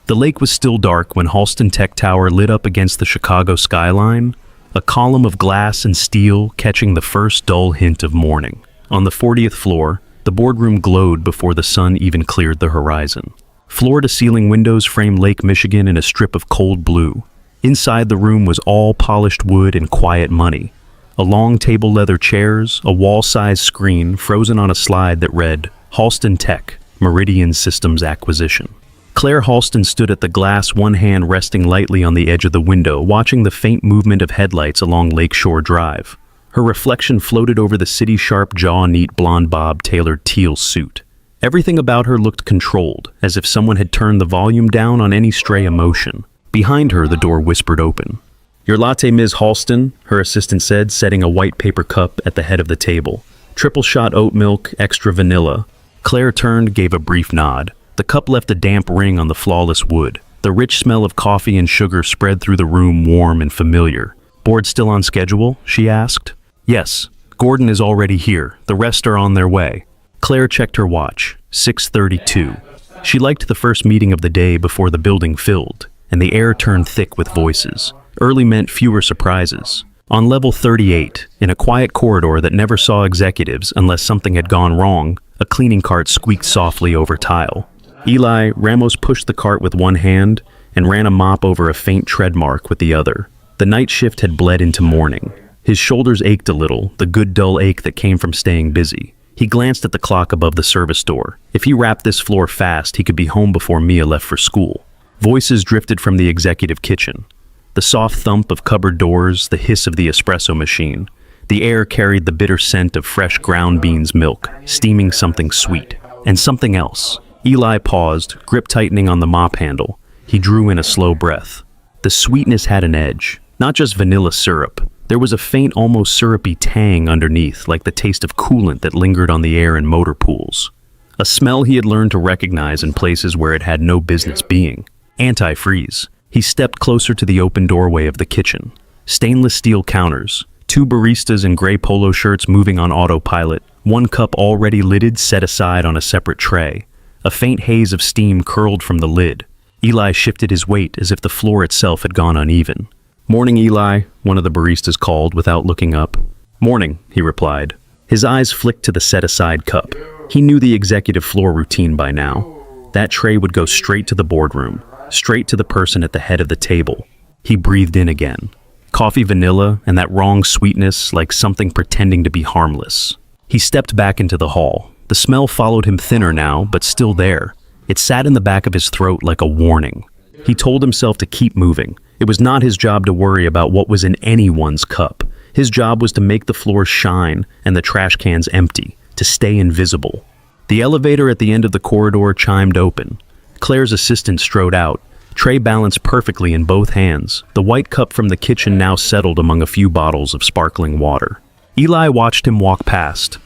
The lake was still dark when Halston Tech Tower lit up against the Chicago skyline, a column of glass and steel catching the first dull hint of morning. On the 40th floor, the boardroom glowed before the sun even cleared the horizon. Floor-to-ceiling windows framed Lake Michigan in a strip of cold blue. Inside the room was all polished wood and quiet money. A long table leather chairs, a wall-sized screen frozen on a slide that read, Halston Tech, Meridian Systems Acquisition. Claire Halston stood at the glass, one hand resting lightly on the edge of the window, watching the faint movement of headlights along Lakeshore Drive. Her reflection floated over the city's sharp jaw, neat blonde bob-tailored teal suit. Everything about her looked controlled, as if someone had turned the volume down on any stray emotion. Behind her, the door whispered open. "Your latte, Ms. Halston," her assistant said, setting a white paper cup at the head of the table. "Triple shot oat milk, extra vanilla." Claire turned, gave a brief nod. The cup left a damp ring on the flawless wood. The rich smell of coffee and sugar spread through the room, warm and familiar. "Board still on schedule?" she asked. "Yes. Gordon is already here. The rest are on their way." Claire checked her watch. 6:32. She liked the first meeting of the day before the building filled, and the air turned thick with voices. Early meant fewer surprises. On level 38, in a quiet corridor that never saw executives unless something had gone wrong, a cleaning cart squeaked softly over tile. Eli Ramos pushed the cart with one hand and ran a mop over a faint tread mark with the other. The night shift had bled into morning. His shoulders ached a little, the good dull ache that came from staying busy. He glanced at the clock above the service door. If he wrapped this floor fast, he could be home before Mia left for school. Voices drifted from the executive kitchen. The soft thump of cupboard doors, the hiss of the espresso machine. The air carried the bitter scent of fresh ground beans milk, steaming something sweet. And something else. Eli paused, grip tightening on the mop handle. He drew in a slow breath. The sweetness had an edge, not just vanilla syrup. There was a faint, almost syrupy tang underneath, like the taste of coolant that lingered on the air in motor pools. A smell he had learned to recognize in places where it had no business being. Antifreeze. He stepped closer to the open doorway of the kitchen. Stainless steel counters, two baristas in gray polo shirts moving on autopilot, one cup already lidded set aside on a separate tray. A faint haze of steam curled from the lid. Eli shifted his weight as if the floor itself had gone uneven. "Morning, Eli," one of the baristas called without looking up. "Morning," he replied. His eyes flicked to the set-aside cup. He knew the executive floor routine by now. That tray would go straight to the boardroom, straight to the person at the head of the table. He breathed in again. Coffee vanilla and that wrong sweetness, like something pretending to be harmless. He stepped back into the hall. The smell followed him, thinner now, but still there. It sat in the back of his throat like a warning. He told himself to keep moving. It was not his job to worry about what was in anyone's cup. His job was to make the floors shine and the trash cans empty, to stay invisible. The elevator at the end of the corridor chimed open. Claire's assistant strode out, tray balanced perfectly in both hands. The white cup from the kitchen now settled among a few bottles of sparkling water. Eli watched him walk past.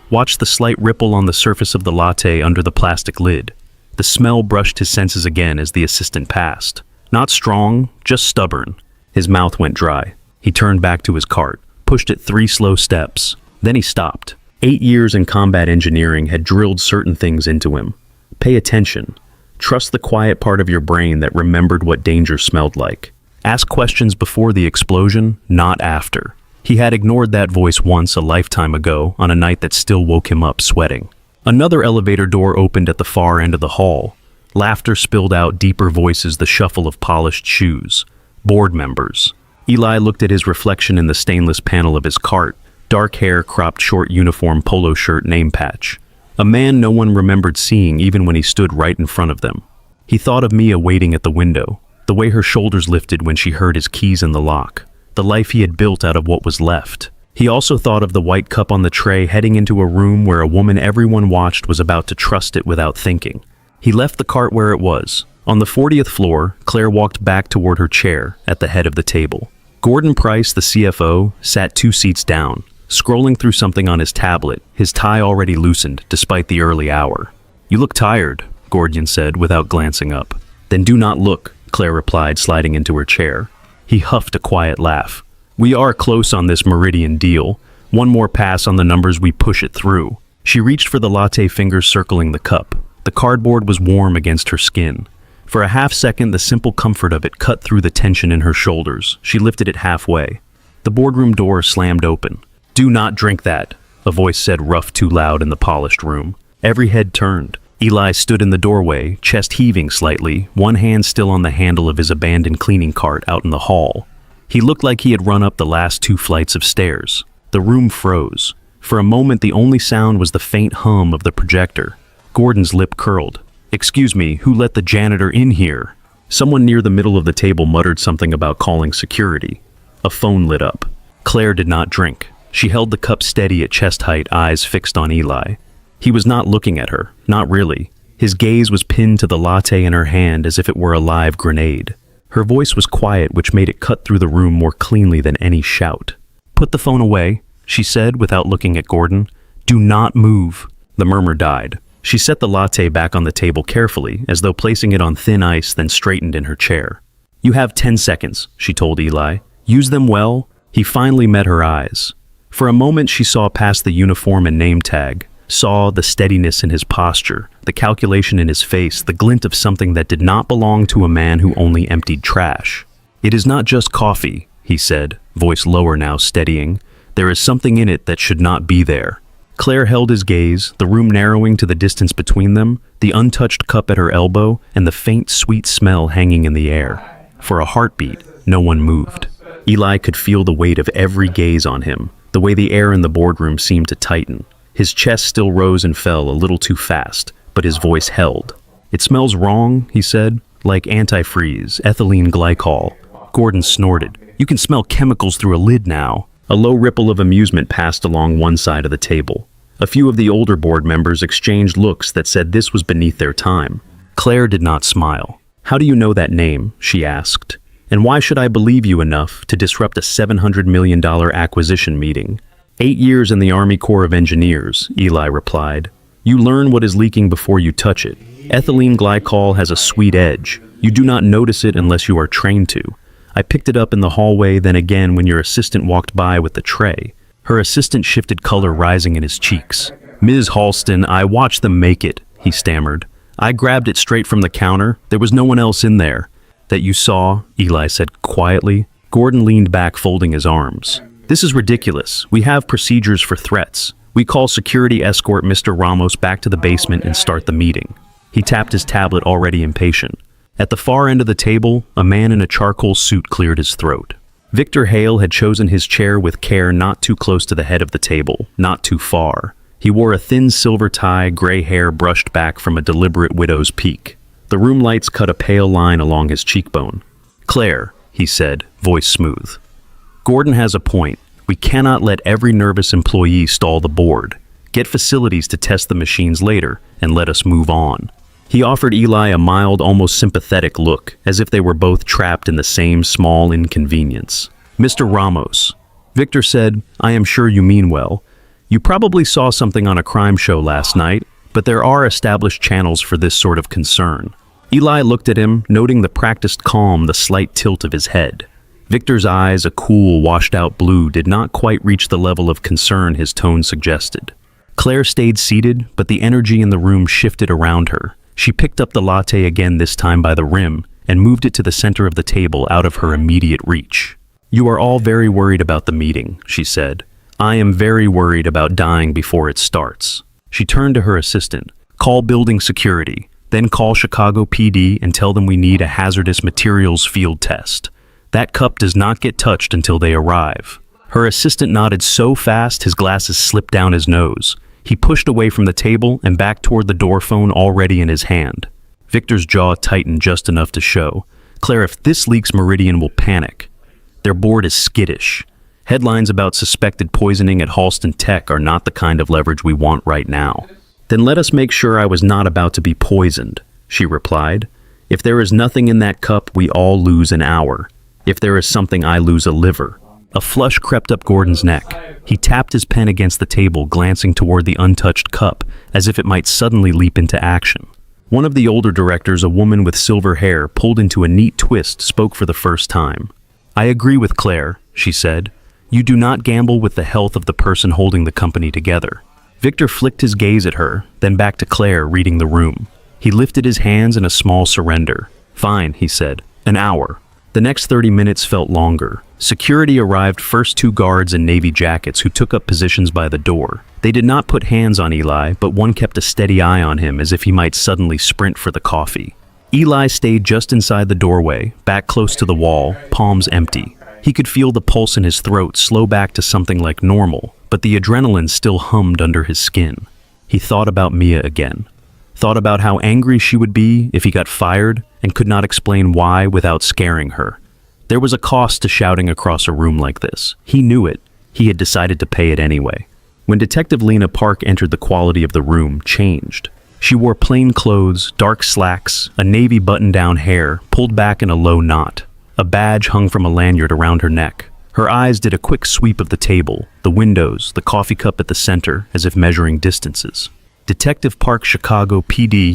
Watched the slight ripple on the surface of the latte under the plastic lid. The smell brushed his senses again as the assistant passed. Not strong, just stubborn. His mouth went dry. He turned back to his cart, pushed it 3 slow steps. Then he stopped. 8 years in combat engineering had drilled certain things into him. Pay attention. Trust the quiet part of your brain that remembered what danger smelled like. Ask questions before the explosion, not after. He had ignored that voice once a lifetime ago on a night that still woke him up sweating. Another elevator door opened at the far end of the hall. Laughter spilled out, deeper voices, the shuffle of polished shoes. Board members. Eli looked at his reflection in the stainless panel of his cart. Dark hair, cropped short uniform, polo shirt, name patch. A man no one remembered seeing even when he stood right in front of them. He thought of Mia waiting at the window, the way her shoulders lifted when she heard his keys in the lock. The life he had built out of what was left. He also thought of the white cup on the tray heading into a room where a woman everyone watched was about to trust it without thinking. He left the cart where it was. On the 40th floor, Claire walked back toward her chair at the head of the table. Gordon Price, the CFO, sat 2 seats down, scrolling through something on his tablet, his tie already loosened despite the early hour. "You look tired," Gordon said without glancing up. "Then do not look," Claire replied, sliding into her chair. He huffed a quiet laugh. "We are close on this Meridian deal. One more pass on the numbers, we push it through." She reached for the latte, fingers circling the cup. The cardboard was warm against her skin. For a half second, the simple comfort of it cut through the tension in her shoulders. She lifted it halfway. The boardroom door slammed open. "Do not drink that," a voice said, rough too loud in the polished room. Every head turned. Eli stood in the doorway, chest heaving slightly, one hand still on the handle of his abandoned cleaning cart out in the hall. He looked like he had run up the last 2 flights of stairs. The room froze. For a moment, the only sound was the faint hum of the projector. Gordon's lip curled. "Excuse me, who let the janitor in here?" Someone near the middle of the table muttered something about calling security. A phone lit up. Claire did not drink. She held the cup steady at chest height, eyes fixed on Eli. He was not looking at her, not really. His gaze was pinned to the latte in her hand as if it were a live grenade. Her voice was quiet, which made it cut through the room more cleanly than any shout. "Put the phone away," she said without looking at Gordon. "Do not move." The murmur died. She set the latte back on the table carefully, as though placing it on thin ice, then straightened in her chair. "You have 10 seconds, she told Eli. "Use them well." He finally met her eyes. For a moment she saw past the uniform and name tag, saw the steadiness in his posture, the calculation in his face, the glint of something that did not belong to a man who only emptied trash. "It is not just coffee," he said, voice lower now, steadying. "There is something in it that should not be there." Claire held his gaze, the room narrowing to the distance between them, the untouched cup at her elbow, and the faint, sweet smell hanging in the air. For a heartbeat, no one moved. Eli could feel the weight of every gaze on him, the way the air in the boardroom seemed to tighten. His chest still rose and fell a little too fast, but his voice held. "It smells wrong," he said, "like antifreeze, ethylene glycol." Gordon snorted. "You can smell chemicals through a lid now." A low ripple of amusement passed along one side of the table. A few of the older board members exchanged looks that said this was beneath their time. Claire did not smile. "How do you know that name?" she asked. "And why should I believe you enough to disrupt a $700 million acquisition meeting?" 8 years in the Army Corps of Engineers, Eli replied. "You learn what is leaking before you touch it. Ethylene glycol has a sweet edge. You do not notice it unless you are trained to. I picked it up in the hallway, then again when your assistant walked by with the tray." Her assistant shifted color rising in his cheeks. "Ms. Halston, I watched them make it," he stammered. "I grabbed it straight from the counter. There was no one else in there." "That you saw," Eli said quietly. Gordon leaned back, folding his arms. "This is ridiculous. We have procedures for threats. We call security escort Mr. Ramos back to the basement and start the meeting." He tapped his tablet, already impatient. At the far end of the table, a man in a charcoal suit cleared his throat. Victor Hale had chosen his chair with care, not too close to the head of the table, not too far. He wore a thin silver tie, gray hair brushed back from a deliberate widow's peak. The room lights cut a pale line along his cheekbone. "Claire," he said, voice smooth. "Gordon has a point. We cannot let every nervous employee stall the board. Get facilities to test the machines later, and let us move on." He offered Eli a mild, almost sympathetic look, as if they were both trapped in the same small inconvenience. "Mr. Ramos," Victor said, "I am sure you mean well. You probably saw something on a crime show last night, but there are established channels for this sort of concern." Eli looked at him, noting the practiced calm, the slight tilt of his head. Victor's eyes, a cool, washed-out blue, did not quite reach the level of concern his tone suggested. Claire stayed seated, but the energy in the room shifted around her. She picked up the latte again, this time by the rim, and moved it to the center of the table, out of her immediate reach. "You are all very worried about the meeting," she said. "I am very worried about dying before it starts." She turned to her assistant. "Call building security, then call Chicago PD and tell them we need a hazardous materials field test. That cup does not get touched until they arrive." Her assistant nodded so fast his glasses slipped down his nose. He pushed away from the table and back toward the door phone already in his hand. Victor's jaw tightened just enough to show. "Claire, if this leaks, Meridian will panic. Their board is skittish. Headlines about suspected poisoning at Halston Tech are not the kind of leverage we want right now." "Then let us make sure I was not about to be poisoned," she replied. "If there is nothing in that cup, we all lose an hour. If there is something, I lose a liver." A flush crept up Gordon's neck. He tapped his pen against the table, glancing toward the untouched cup, as if it might suddenly leap into action. One of the older directors, a woman with silver hair pulled into a neat twist, spoke for the first time. "I agree with Claire," she said. "You do not gamble with the health of the person holding the company together." Victor flicked his gaze at her, then back to Claire, reading the room. He lifted his hands in a small surrender. Fine, he said. An hour. The next 30 minutes felt longer. Security arrived, first 2 guards in navy jackets who took up positions by the door. They did not put hands on Eli, but one kept a steady eye on him as if he might suddenly sprint for the coffee. Eli stayed just inside the doorway, back close to the wall, palms empty. He could feel the pulse in his throat slow back to something like normal, but the adrenaline still hummed under his skin. He thought about Mia again. Thought about how angry she would be if he got fired and could not explain why without scaring her. There was a cost to shouting across a room like this. He knew it. He had decided to pay it anyway. When Detective Lena Park entered, the quality of the room changed. She wore plain clothes, dark slacks, a navy button-down hair pulled back in a low knot. A badge hung from a lanyard around her neck. Her eyes did a quick sweep of the table, the windows, the coffee cup at the center, as if measuring distances. Detective Park, Chicago PD,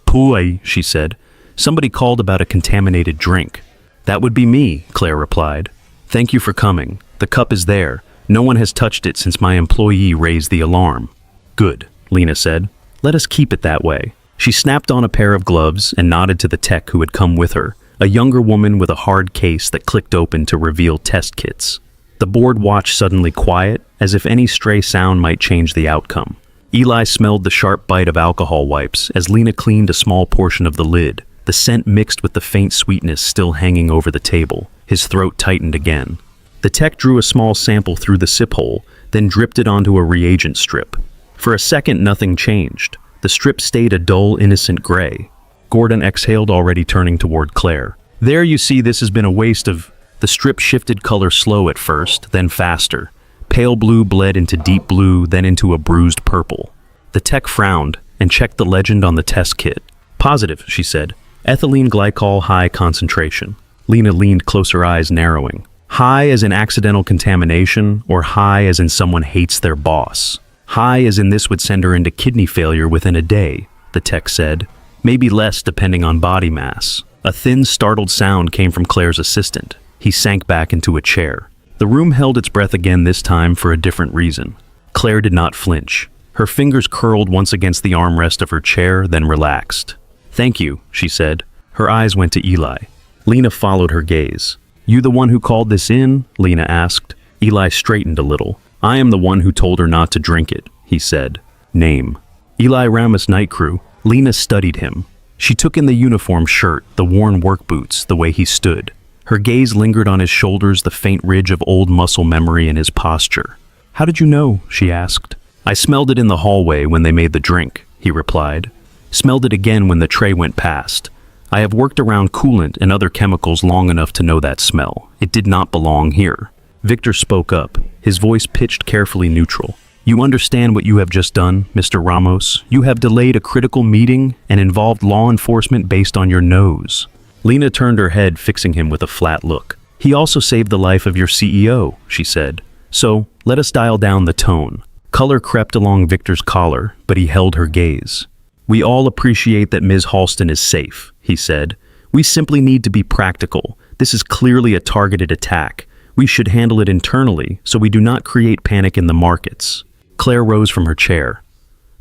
Pui, she said. Somebody called about a contaminated drink. That would be me, Claire replied. Thank you for coming. The cup is there. No one has touched it since my employee raised the alarm. Good, Lena said. Let us keep it that way. She snapped on a pair of gloves and nodded to the tech who had come with her, a younger woman with a hard case that clicked open to reveal test kits. The board watched suddenly quiet, as if any stray sound might change the outcome. Eli smelled the sharp bite of alcohol wipes as Lena cleaned a small portion of the lid, the scent mixed with the faint sweetness still hanging over the table. His throat tightened again. The tech drew a small sample through the sip hole, then dripped it onto a reagent strip. For a second, nothing changed. The strip stayed a dull, innocent gray. Gordon exhaled, already turning toward Claire. There, you see, this has been a waste of... The strip shifted color, slow at first, then faster. Pale blue bled into deep blue, then into a bruised purple. The tech frowned and checked the legend on the test kit. Positive, she said. Ethylene glycol, high concentration. Lena leaned closer, eyes narrowing. High as in accidental contamination, or high as in someone hates their boss? High as in this would send her into kidney failure within a day, the tech said. Maybe less depending on body mass. A thin, startled sound came from Claire's assistant. He sank back into a chair. The room held its breath again, this time for a different reason. Claire did not flinch. Her fingers curled once against the armrest of her chair, then relaxed. Thank you, she said. Her eyes went to Eli. Lena followed her gaze. You the one who called this in? Lena asked. Eli straightened a little. I am the one who told her not to drink it, he said. Name. Eli Ramos, night crew. Lena studied him. She took in the uniform shirt, the worn work boots, the way he stood. Her gaze lingered on his shoulders, the faint ridge of old muscle memory in his posture. How did you know? She asked. I smelled it in the hallway when they made the drink, he replied. Smelled it again when the tray went past. I have worked around coolant and other chemicals long enough to know that smell. It did not belong here. Victor spoke up, his voice pitched carefully neutral. You understand what you have just done, Mr. Ramos? You have delayed a critical meeting and involved law enforcement based on your nose. Lena turned her head, fixing him with a flat look. He also saved the life of your CEO, she said. So, let us dial down the tone. Color crept along Victor's collar, but he held her gaze. We all appreciate that Ms. Halston is safe, he said. We simply need to be practical. This is clearly a targeted attack. We should handle it internally so we do not create panic in the markets. Claire rose from her chair.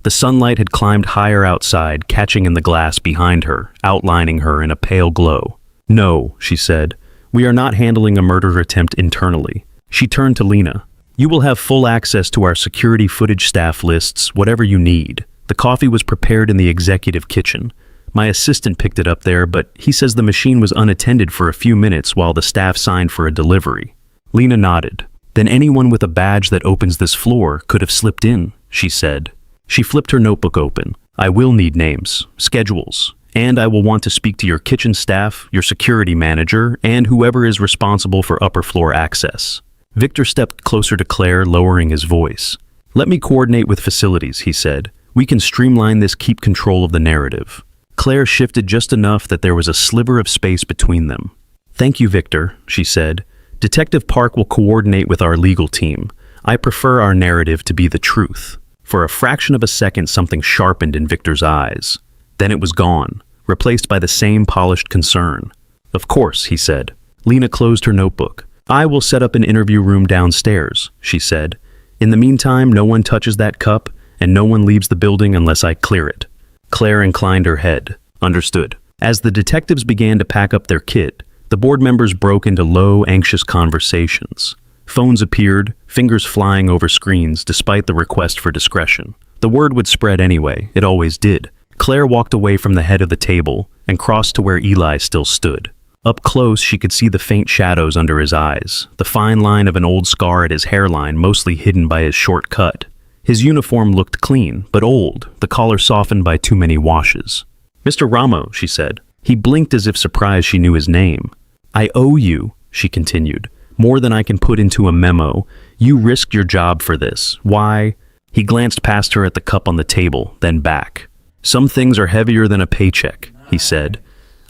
The sunlight had climbed higher outside, catching in the glass behind her, outlining her in a pale glow. No, she said. We are not handling a murder attempt internally. She turned to Lena. You will have full access to our security footage staff lists, whatever you need. The coffee was prepared in the executive kitchen. My assistant picked it up there, but he says the machine was unattended for a few minutes while the staff signed for a delivery. Lena nodded. Then anyone with a badge that opens this floor could have slipped in, she said. She flipped her notebook open. I will need names, schedules, and I will want to speak to your kitchen staff, your security manager, and whoever is responsible for upper floor access. Victor stepped closer to Claire, lowering his voice. Let me coordinate with facilities, he said. We can streamline this, keep control of the narrative. Claire shifted just enough that there was a sliver of space between them. Thank you, Victor, she said. Detective Park will coordinate with our legal team. I prefer our narrative to be the truth. For a fraction of a second, something sharpened in Victor's eyes. Then it was gone, replaced by the same polished concern. Of course, he said. Lena closed her notebook. I will set up an interview room downstairs, she said. In the meantime, no one touches that cup, and no one leaves the building unless I clear it. Claire inclined her head. Understood. As the detectives began to pack up their kit, the board members broke into low, anxious conversations. Phones appeared, fingers flying over screens despite the request for discretion. The word would spread anyway, it always did. Claire walked away from the head of the table and crossed to where Eli still stood. Up close, she could see the faint shadows under his eyes, the fine line of an old scar at his hairline mostly hidden by his short cut. His uniform looked clean, but old, the collar softened by too many washes. "Mr. Ramos," she said. He blinked as if surprised she knew his name. "I owe you," she continued, "more than I can put into a memo. You risked your job for this. Why?" He glanced past her at the cup on the table, then back. "Some things are heavier than a paycheck," he said.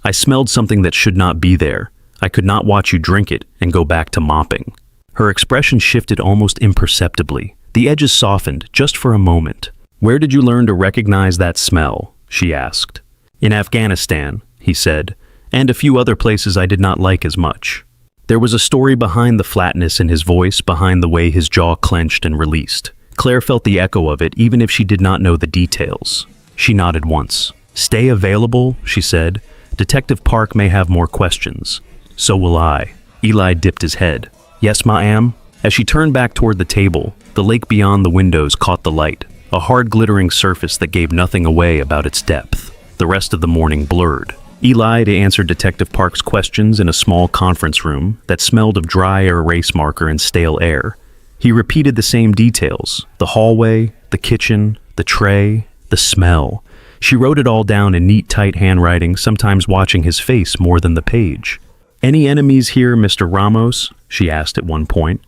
"I smelled something that should not be there. I could not watch you drink it and go back to mopping." Her expression shifted almost imperceptibly. The edges softened, just for a moment. "Where did you learn to recognize that smell?" she asked. "In Afghanistan," he said, "and a few other places I did not like as much." There was a story behind the flatness in his voice, behind the way his jaw clenched and released. Claire felt the echo of it, even if she did not know the details. She nodded once. "Stay available," she said. "Detective Park may have more questions." "So will I." Eli dipped his head. "Yes, ma'am." As she turned back toward the table, the lake beyond the windows caught the light, a hard glittering surface that gave nothing away about its depth. The rest of the morning blurred. Eli to answer Detective Park's questions in a small conference room that smelled of dry erase marker and stale air. He repeated the same details, the hallway, the kitchen, the tray, the smell. She wrote it all down in neat, tight handwriting, sometimes watching his face more than the page. "Any enemies here, Mr. Ramos?" she asked at one point.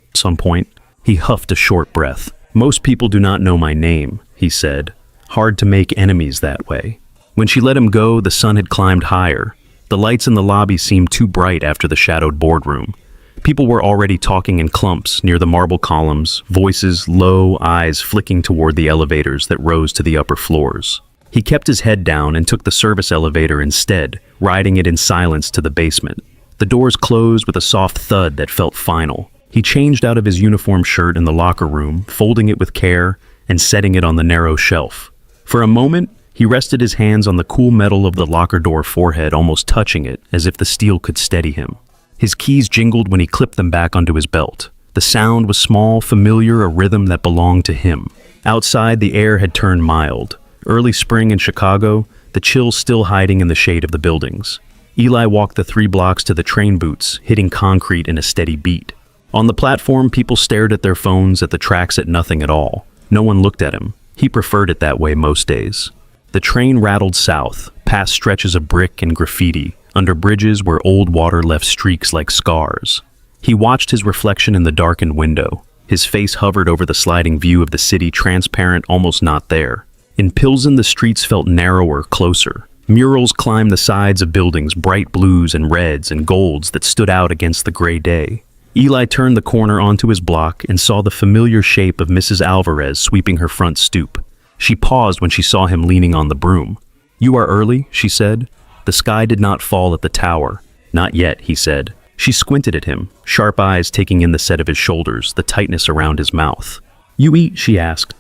At some point, he huffed a short breath. "Most people do not know my name," he said. "Hard to make enemies that way." When she let him go, the sun had climbed higher. The lights in the lobby seemed too bright after the shadowed boardroom. People were already talking in clumps near the marble columns, voices low, eyes flicking toward the elevators that rose to the upper floors. He kept his head down and took the service elevator instead, riding it in silence to the basement. The doors closed with a soft thud that felt final. He changed out of his uniform shirt in the locker room, folding it with care and setting it on the narrow shelf. For a moment, he rested his hands on the cool metal of the locker door forehead, almost touching it, as if the steel could steady him. His keys jingled when he clipped them back onto his belt. The sound was small, familiar, a rhythm that belonged to him. Outside, the air had turned mild. Early spring in Chicago, the chill still hiding in the shade of the buildings. Eli walked the 3 blocks to the train boots, hitting concrete in a steady beat. On the platform, people stared at their phones, at the tracks, at nothing at all. No one looked at him. He preferred it that way most days. The train rattled south, past stretches of brick and graffiti, under bridges where old water left streaks like scars. He watched his reflection in the darkened window. His face hovered over the sliding view of the city, transparent, almost not there. In Pilsen, the streets felt narrower, closer. Murals climbed the sides of buildings, bright blues and reds and golds that stood out against the gray day. Eli turned the corner onto his block and saw the familiar shape of Mrs. Alvarez sweeping her front stoop. She paused when she saw him leaning on the broom. "You are early," she said. The sky did not fall at the tower. "Not yet," he said. She squinted at him, sharp eyes taking in the set of his shoulders, the tightness around his mouth. "You eat?" she asked.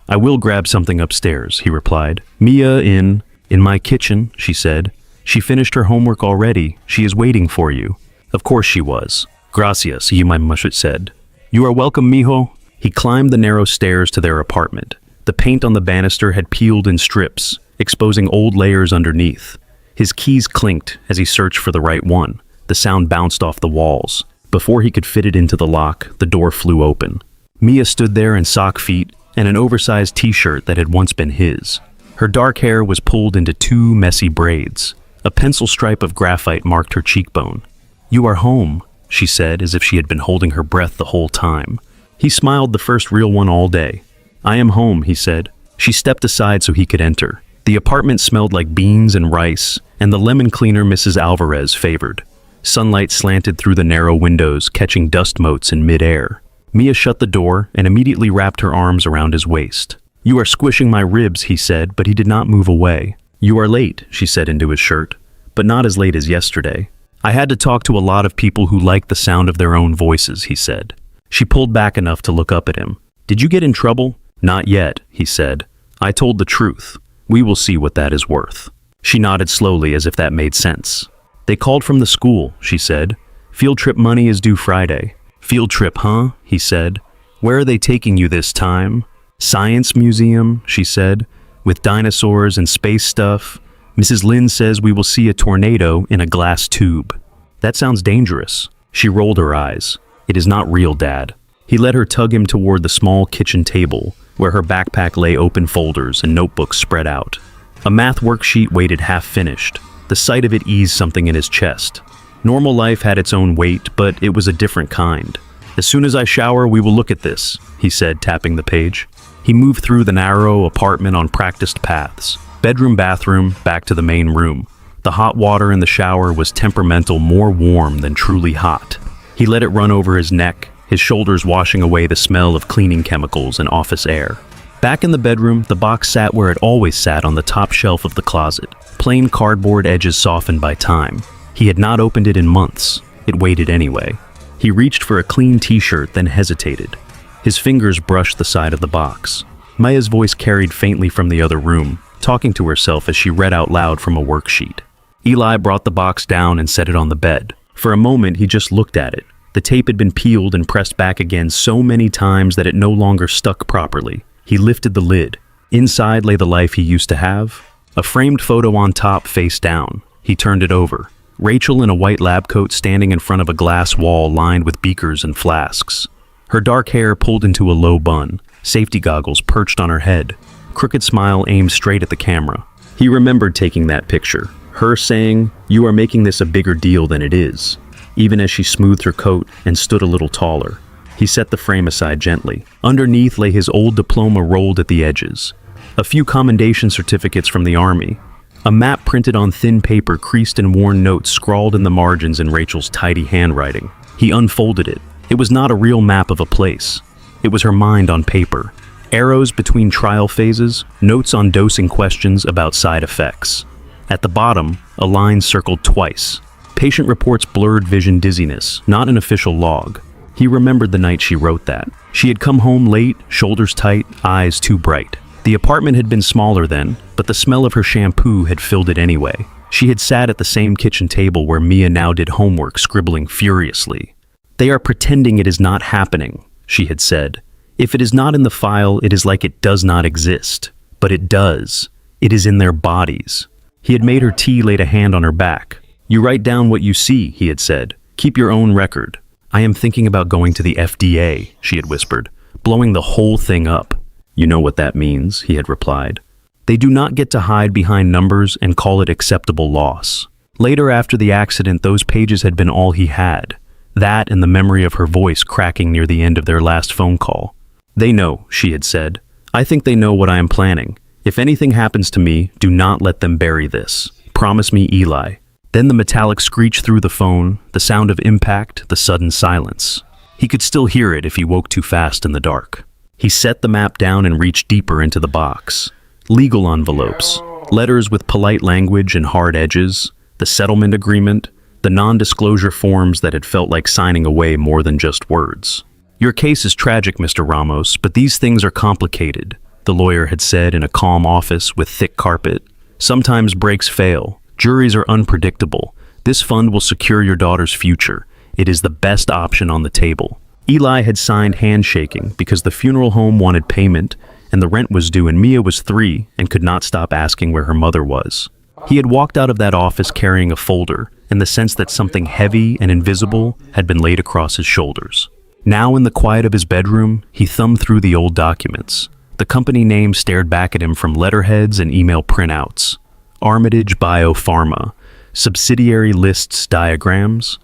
"I will grab something upstairs," he replied. "Mia in my kitchen," she said. "She finished her homework already. She is waiting for you." Of course she was. "Gracias," my mushet said. "You are welcome, mijo." He climbed the narrow stairs to their apartment. The paint on the banister had peeled in strips, exposing old layers underneath. His keys clinked as he searched for the right one. The sound bounced off the walls. Before he could fit it into the lock, the door flew open. Mia stood there in sock feet and an oversized t-shirt that had once been his. Her dark hair was pulled into 2 messy braids. A pencil stripe of graphite marked her cheekbone. "You are home," she said, as if she had been holding her breath the whole time. He smiled, the first real one all day. "I am home," he said. She stepped aside so he could enter. The apartment smelled like beans and rice, and the lemon cleaner Mrs. Alvarez favored. Sunlight slanted through the narrow windows, catching dust motes in mid-air. Mia shut the door and immediately wrapped her arms around his waist. "You are squishing my ribs," he said, but he did not move away. "You are late," she said into his shirt, "but not as late as yesterday." "I had to talk to a lot of people who liked the sound of their own voices," he said. She pulled back enough to look up at him. "Did you get in trouble?" "Not yet," he said. "I told the truth. We will see what that is worth." She nodded slowly as if that made sense. "They called from the school," she said. "Field trip money is due Friday." "Field trip, huh?" he said. "Where are they taking you this time?" "Science museum," she said, "with dinosaurs and space stuff. Mrs. Lynn says we will see a tornado in a glass tube." "That sounds dangerous." She rolled her eyes. "It is not real, Dad." He let her tug him toward the small kitchen table, where her backpack lay open folders and notebooks spread out. A math worksheet waited half-finished. The sight of it eased something in his chest. Normal life had its own weight, but it was a different kind. "As soon as I shower, we will look at this," he said, tapping the page. He moved through the narrow apartment on practiced paths. Bedroom, bathroom, back to the main room. The hot water in the shower was temperamental, more warm than truly hot. He let it run over his neck, his shoulders washing away the smell of cleaning chemicals and office air. Back in the bedroom, the box sat where it always sat, on the top shelf of the closet. Plain cardboard, edges softened by time. He had not opened it in months. It waited anyway. He reached for a clean t-shirt, then hesitated. His fingers brushed the side of the box. Maya's voice carried faintly from the other room, talking to herself as she read out loud from a worksheet. Eli brought the box down and set it on the bed. For a moment, he just looked at it. The tape had been peeled and pressed back again so many times that it no longer stuck properly. He lifted the lid. Inside lay the life he used to have. A framed photo on top, face down. He turned it over. Rachel in a white lab coat standing in front of a glass wall lined with beakers and flasks. Her dark hair pulled into a low bun, safety goggles perched on her head, crooked smile aimed straight at the camera. He remembered taking that picture, her saying, "You are making this a bigger deal than it is," even as she smoothed her coat and stood a little taller. He set the frame aside gently. Underneath lay his old diploma rolled at the edges. A few commendation certificates from the Army. A map printed on thin paper, creased and worn notes scrawled in the margins in Rachel's tidy handwriting. He unfolded it. It was not a real map of a place. It was her mind on paper. Arrows between trial phases, notes on dosing questions about side effects. At the bottom, a line circled twice. Patient reports blurred vision dizziness, not an official log. He remembered the night she wrote that. She had come home late, shoulders tight, eyes too bright. The apartment had been smaller then, but the smell of her shampoo had filled it anyway. She had sat at the same kitchen table where Mia now did homework, scribbling furiously. "They are pretending it is not happening," she had said. "If it is not in the file, it is like it does not exist. But it does. It is in their bodies." He had made her tea, laid a hand on her back. "You write down what you see," he had said. "Keep your own record." "I am thinking about going to the FDA," she had whispered, "blowing the whole thing up." "You know what that means," he had replied. "They do not get to hide behind numbers and call it acceptable loss." Later, after the accident, those pages had been all he had. That and the memory of her voice cracking near the end of their last phone call. "They know," she had said. "I think they know what I am planning. If anything happens to me, do not let them bury this. Promise me, Eli." Then the metallic screech through the phone, the sound of impact, the sudden silence. He could still hear it if he woke too fast in the dark. He set the map down and reached deeper into the box. Legal envelopes, letters with polite language and hard edges, the settlement agreement, the non-disclosure forms that had felt like signing away more than just words. "Your case is tragic, Mr. Ramos, but these things are complicated," the lawyer had said in a calm office with thick carpet. "Sometimes breaks fail. Juries are unpredictable. This fund will secure your daughter's future. It is the best option on the table." Eli had signed handshaking because the funeral home wanted payment and the rent was due, and Mia was 3 and could not stop asking where her mother was. He had walked out of that office carrying a folder and the sense that something heavy and invisible had been laid across his shoulders. Now, in the quiet of his bedroom, he thumbed through the old documents. The company name stared back at him from letterheads and email printouts. Armitage Biopharma, subsidiary lists diagrams.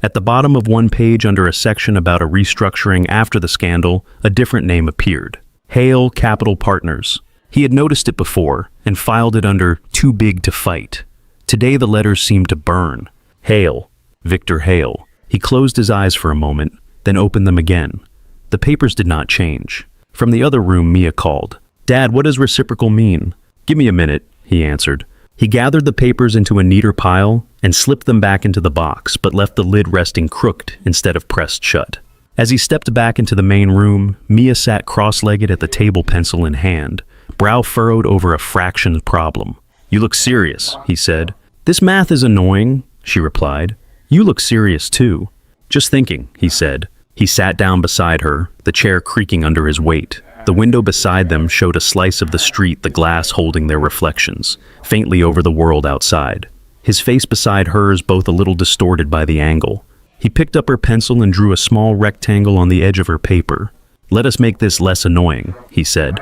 At the bottom of one page, under a section about a restructuring after the scandal, a different name appeared. Hale Capital Partners. He had noticed it before and filed it under too big to fight. Today the letters seemed to burn. Hale. Victor Hale. He closed his eyes for a moment, then opened them again. The papers did not change. From the other room, Mia called. "Dad, what does reciprocal mean?" "Give me a minute," he answered. He gathered the papers into a neater pile and slipped them back into the box, but left the lid resting crooked instead of pressed shut. As he stepped back into the main room, Mia sat cross-legged at the table, pencil in hand, brow furrowed over a fraction problem. "You look serious," he said. "This math is annoying," she replied. "You look serious too." "Just thinking," he said. He sat down beside her, the chair creaking under his weight. The window beside them showed a slice of the street, the glass holding their reflections, faintly over the world outside. His face beside hers both a little distorted by the angle. He picked up her pencil and drew a small rectangle on the edge of her paper. "Let us make this less annoying," he said.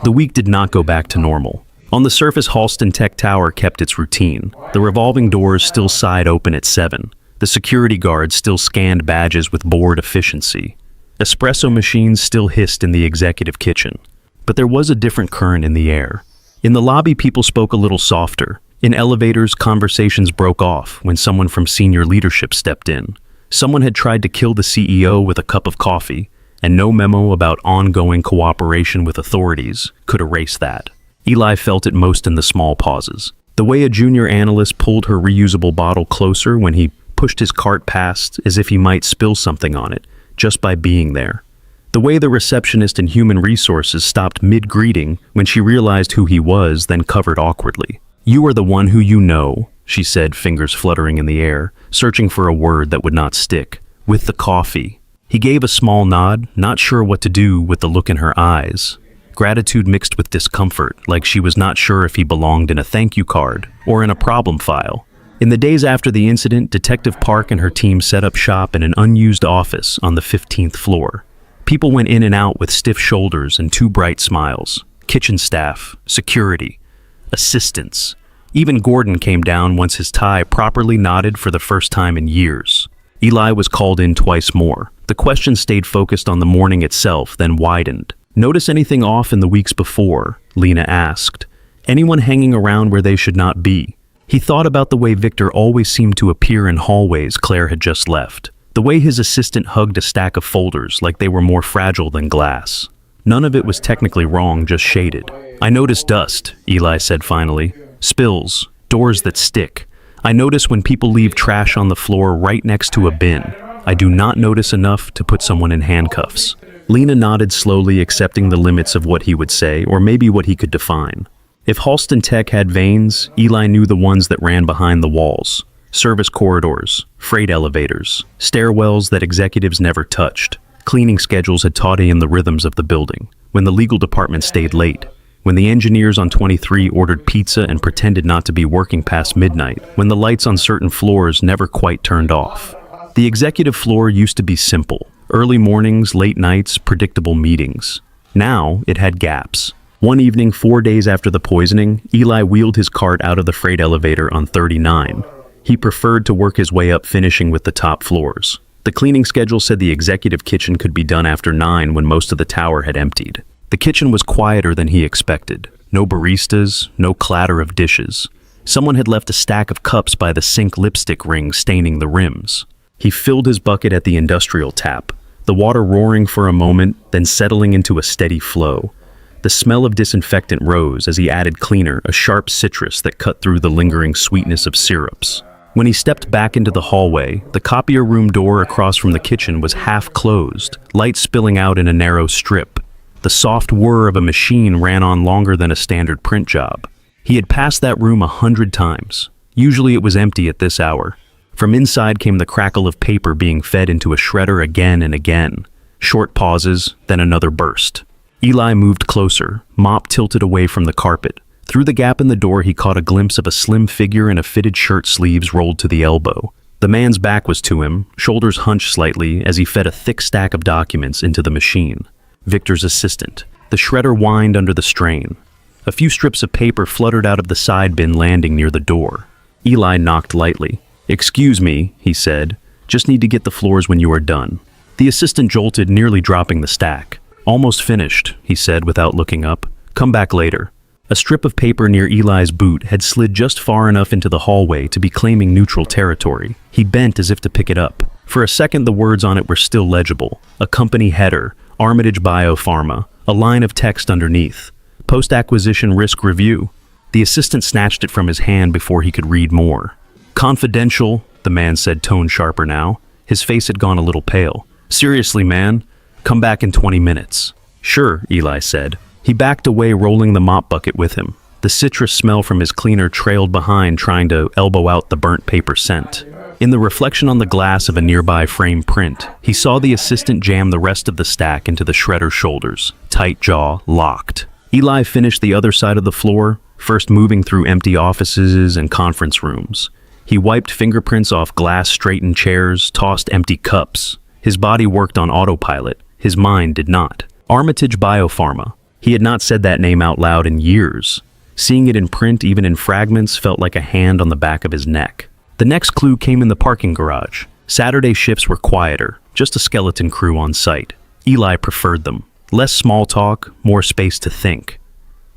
The week did not go back to normal. On the surface, Halston Tech Tower kept its routine. The revolving doors still sighed open at 7. The security guards still scanned badges with bored efficiency. Espresso machines still hissed in the executive kitchen. But there was a different current in the air. In the lobby, people spoke a little softer. In elevators, conversations broke off when someone from senior leadership stepped in. Someone had tried to kill the CEO with a cup of coffee, and no memo about ongoing cooperation with authorities could erase that. Eli felt it most in the small pauses. The way a junior analyst pulled her reusable bottle closer when he pushed his cart past as if he might spill something on it, just by being there. The way the receptionist in Human Resources stopped mid-greeting when she realized who he was, then covered awkwardly. "You are the one who you know," she said, fingers fluttering in the air, searching for a word that would not stick. "With the coffee." He gave a small nod, not sure what to do with the look in her eyes. Gratitude mixed with discomfort, like she was not sure if he belonged in a thank you card or in a problem file. In the days after the incident, Detective Park and her team set up shop in an unused office on the 15th floor. People went in and out with stiff shoulders and too bright smiles. Kitchen staff, security, assistants. Even Gordon came down once his tie properly knotted for the first time in years. Eli was called in twice more. The question stayed focused on the morning itself, then widened. "Notice anything off in the weeks before?" Lena asked. "Anyone hanging around where they should not be?" He thought about the way Victor always seemed to appear in hallways Claire had just left. The way his assistant hugged a stack of folders like they were more fragile than glass. None of it was technically wrong, just shaded. "I noticed dust," Eli said finally. "Spills, doors that stick. I notice when people leave trash on the floor right next to a bin. I do not notice enough to put someone in handcuffs." Lena nodded slowly, accepting the limits of what he would say, or maybe what he could define. If Halston Tech had veins, Eli knew the ones that ran behind the walls. Service corridors, freight elevators, stairwells that executives never touched. Cleaning schedules had taught him the rhythms of the building. When the legal department stayed late. When the engineers on 23 ordered pizza and pretended not to be working past midnight. When the lights on certain floors never quite turned off. The executive floor used to be simple. Early mornings, late nights, predictable meetings. Now it had gaps. One evening, 4 days after the poisoning, Eli wheeled his cart out of the freight elevator on 39. He preferred to work his way up, finishing with the top floors. The cleaning schedule said the executive kitchen could be done after 9 when most of the tower had emptied. The kitchen was quieter than he expected. No baristas, no clatter of dishes. Someone had left a stack of cups by the sink lipstick ring staining the rims. He filled his bucket at the industrial tap, the water roaring for a moment, then settling into a steady flow. The smell of disinfectant rose as he added cleaner, a sharp citrus that cut through the lingering sweetness of syrups. When he stepped back into the hallway, the copier room door across from the kitchen was half closed, light spilling out in a narrow strip. The soft whir of a machine ran on longer than a standard print job. He had passed that room 100 times. Usually it was empty at this hour. From inside came the crackle of paper being fed into a shredder again and again. Short pauses, then another burst. Eli moved closer, mop tilted away from the carpet. Through the gap in the door, he caught a glimpse of a slim figure in a fitted shirt sleeves rolled to the elbow. The man's back was to him, shoulders hunched slightly as he fed a thick stack of documents into the machine. Victor's assistant. The shredder whined under the strain. A few strips of paper fluttered out of the side bin, landing near the door. Eli knocked lightly. "Excuse me," he said. "Just need to get the floors when you are done." The assistant jolted, nearly dropping the stack. "Almost finished," he said without looking up. "Come back later." A strip of paper near Eli's boot had slid just far enough into the hallway to be claiming neutral territory. He bent as if to pick it up. For a second, the words on it were still legible. A company header, Armitage Biopharma, a line of text underneath. Post-acquisition risk review. The assistant snatched it from his hand before he could read more. "Confidential," the man said, tone sharper now. His face had gone a little pale. "Seriously, man, come back in 20 minutes. "Sure," Eli said. He backed away, rolling the mop bucket with him. The citrus smell from his cleaner trailed behind, trying to elbow out the burnt paper scent. In the reflection on the glass of a nearby frame print, he saw the assistant jam the rest of the stack into the shredder's shoulders, tight jaw locked. Eli finished the other side of the floor, first moving through empty offices and conference rooms. He wiped fingerprints off glass-straightened chairs, tossed empty cups. His body worked on autopilot. His mind did not. Armitage Biopharma. He had not said that name out loud in years. Seeing it in print, even in fragments, felt like a hand on the back of his neck. The next clue came in the parking garage. Saturday shifts were quieter, just a skeleton crew on site. Eli preferred them. Less small talk, more space to think.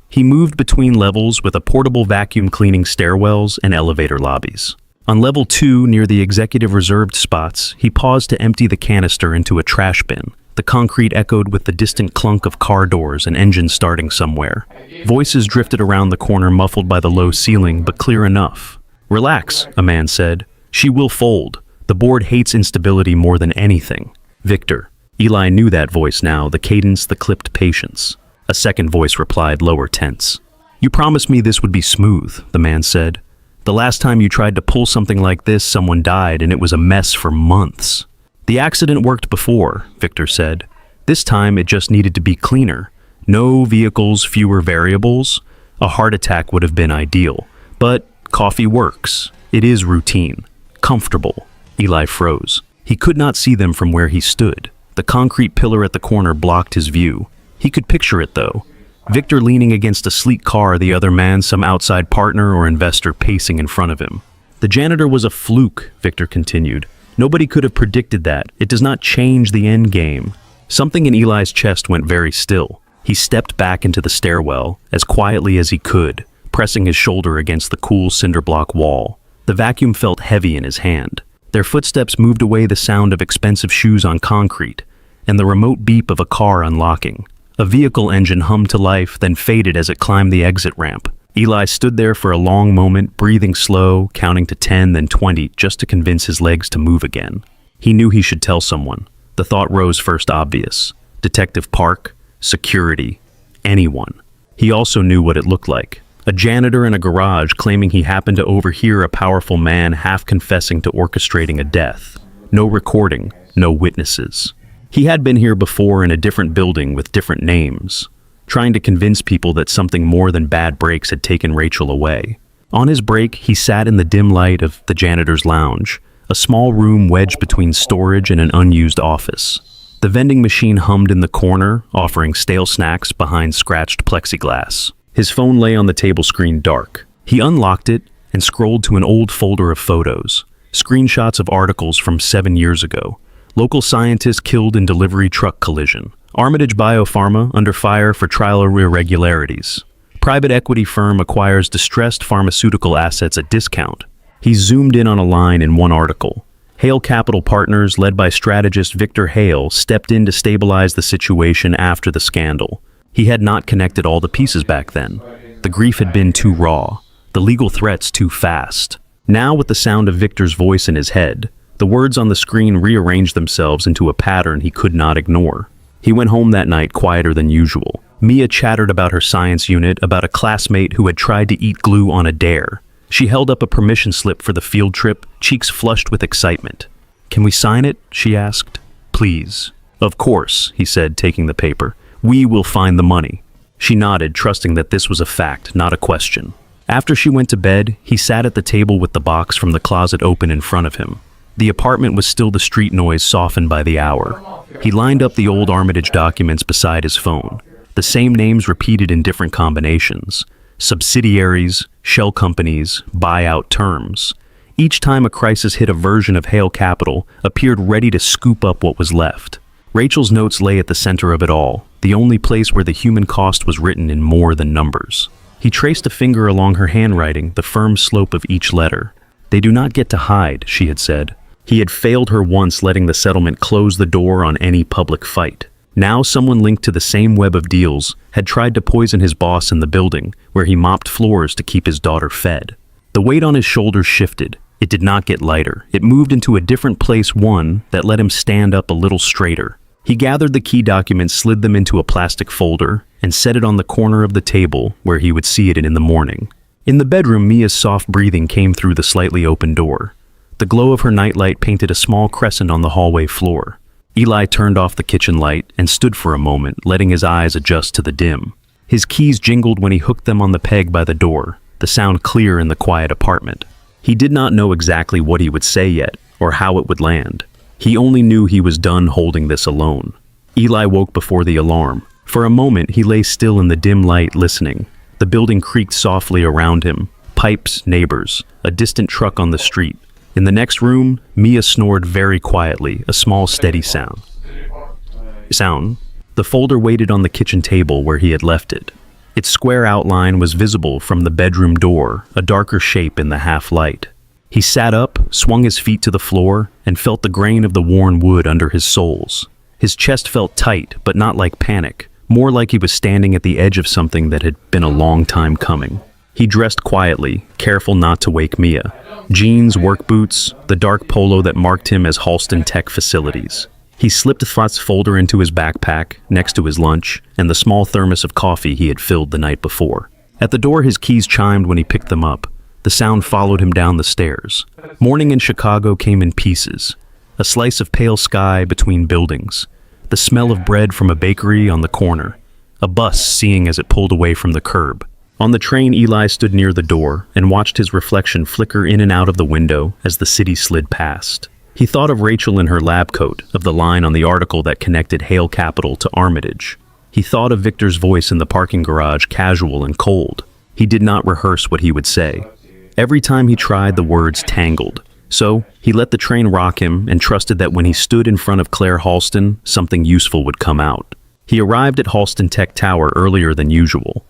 He moved between levels with a portable vacuum cleaning stairwells and elevator lobbies. On level 2, near the executive reserved spots, he paused to empty the canister into a trash bin. The concrete echoed with the distant clunk of car doors and engines starting somewhere. Voices drifted around the corner, muffled by the low ceiling, but clear enough. "Relax," a man said. "She will fold. The board hates instability more than anything." "Victor." Eli knew that voice now, the cadence, the clipped patience. A second voice replied, lower tense. "You promised me this would be smooth," the man said. "The last time you tried to pull something like this, someone died, and it was a mess for months." "The accident worked before," Victor said. "This time it just needed to be cleaner. No vehicles, fewer variables. A heart attack would have been ideal. But coffee works. It is routine. Comfortable." Eli froze. He could not see them from where he stood. The concrete pillar at the corner blocked his view. He could picture it, though. Victor leaning against a sleek car, the other man some outside partner or investor pacing in front of him. "The janitor was a fluke," Victor continued. "Nobody could have predicted that. It does not change the end game." Something in Eli's chest went very still. He stepped back into the stairwell, as quietly as he could, pressing his shoulder against the cool cinder block wall. The vacuum felt heavy in his hand. Their footsteps moved away, the sound of expensive shoes on concrete, and the remote beep of a car unlocking. A vehicle engine hummed to life, then faded as it climbed the exit ramp. Eli stood there for a long moment, breathing slow, counting to 10, then 20, just to convince his legs to move again. He knew he should tell someone. The thought rose first obvious. Detective Park, security, anyone. He also knew what it looked like. A janitor in a garage claiming he happened to overhear a powerful man half confessing to orchestrating a death. No recording, no witnesses. He had been here before in a different building with different names, trying to convince people that something more than bad breaks had taken Rachel away. On his break, he sat in the dim light of the janitor's lounge, a small room wedged between storage and an unused office. The vending machine hummed in the corner, offering stale snacks behind scratched plexiglass. His phone lay on the table screen dark. He unlocked it and scrolled to an old folder of photos, screenshots of articles from 7 years ago. Local scientist killed in delivery truck collision. Armitage Biopharma under fire for trial irregularities. Private equity firm acquires distressed pharmaceutical assets at discount. He zoomed in on a line in one article. Hale Capital Partners, led by strategist Victor Hale, stepped in to stabilize the situation after the scandal. He had not connected all the pieces back then. The grief had been too raw, the legal threats too fast. Now, with the sound of Victor's voice in his head, the words on the screen rearranged themselves into a pattern he could not ignore. He went home that night quieter than usual. Mia chattered about her science unit, about a classmate who had tried to eat glue on a dare. She held up a permission slip for the field trip, cheeks flushed with excitement. "Can we sign it?" she asked. "Please." "Of course," he said, taking the paper. "We will find the money." She nodded, trusting that this was a fact, not a question. After she went to bed, he sat at the table with the box from the closet open in front of him. The apartment was still the street noise softened by the hour. He lined up the old Armitage documents beside his phone. The same names repeated in different combinations. Subsidiaries, shell companies, buyout terms. Each time a crisis hit, a version of Hale Capital appeared ready to scoop up what was left. Rachel's notes lay at the center of it all, the only place where the human cost was written in more than numbers. He traced a finger along her handwriting, the firm slope of each letter. "They do not get to hide," she had said. He had failed her once, letting the settlement close the door on any public fight. Now someone linked to the same web of deals had tried to poison his boss in the building, where he mopped floors to keep his daughter fed. The weight on his shoulders shifted. It did not get lighter. It moved into a different place, one that let him stand up a little straighter. He gathered the key documents, slid them into a plastic folder, and set it on the corner of the table where he would see it in the morning. In the bedroom, Mia's soft breathing came through the slightly open door. The glow of her nightlight painted a small crescent on the hallway floor. Eli turned off the kitchen light and stood for a moment, letting his eyes adjust to the dim. His keys jingled when he hooked them on the peg by the door, the sound clear in the quiet apartment. He did not know exactly what he would say yet, or how it would land. He only knew he was done holding this alone. Eli woke before the alarm. For a moment, he lay still in the dim light, listening. The building creaked softly around him. Pipes, neighbors, a distant truck on the street. In the next room, Mia snored very quietly, a small steady sound. The folder waited on the kitchen table where he had left it. Its square outline was visible from the bedroom door, a darker shape in the half-light. He sat up, swung his feet to the floor, and felt the grain of the worn wood under his soles. His chest felt tight, but not like panic, more like he was standing at the edge of something that had been a long time coming. He dressed quietly, careful not to wake Mia. Jeans, work boots, the dark polo that marked him as Halston Tech Facilities. He slipped Thought's folder into his backpack, next to his lunch, and the small thermos of coffee he had filled the night before. At the door, his keys chimed when he picked them up. The sound followed him down the stairs. Morning in Chicago came in pieces. A slice of pale sky between buildings. The smell of bread from a bakery on the corner. A bus seeing as it pulled away from the curb. On the train, Eli stood near the door and watched his reflection flicker in and out of the window as the city slid past. He thought of Rachel in her lab coat, of the line on the article that connected Hale Capital to Armitage. He thought of Victor's voice in the parking garage, casual and cold. He did not rehearse what he would say. Every time he tried, the words tangled. So, he let the train rock him and trusted that when he stood in front of Claire Halston, something useful would come out. He arrived at Halston Tech Tower earlier than usual.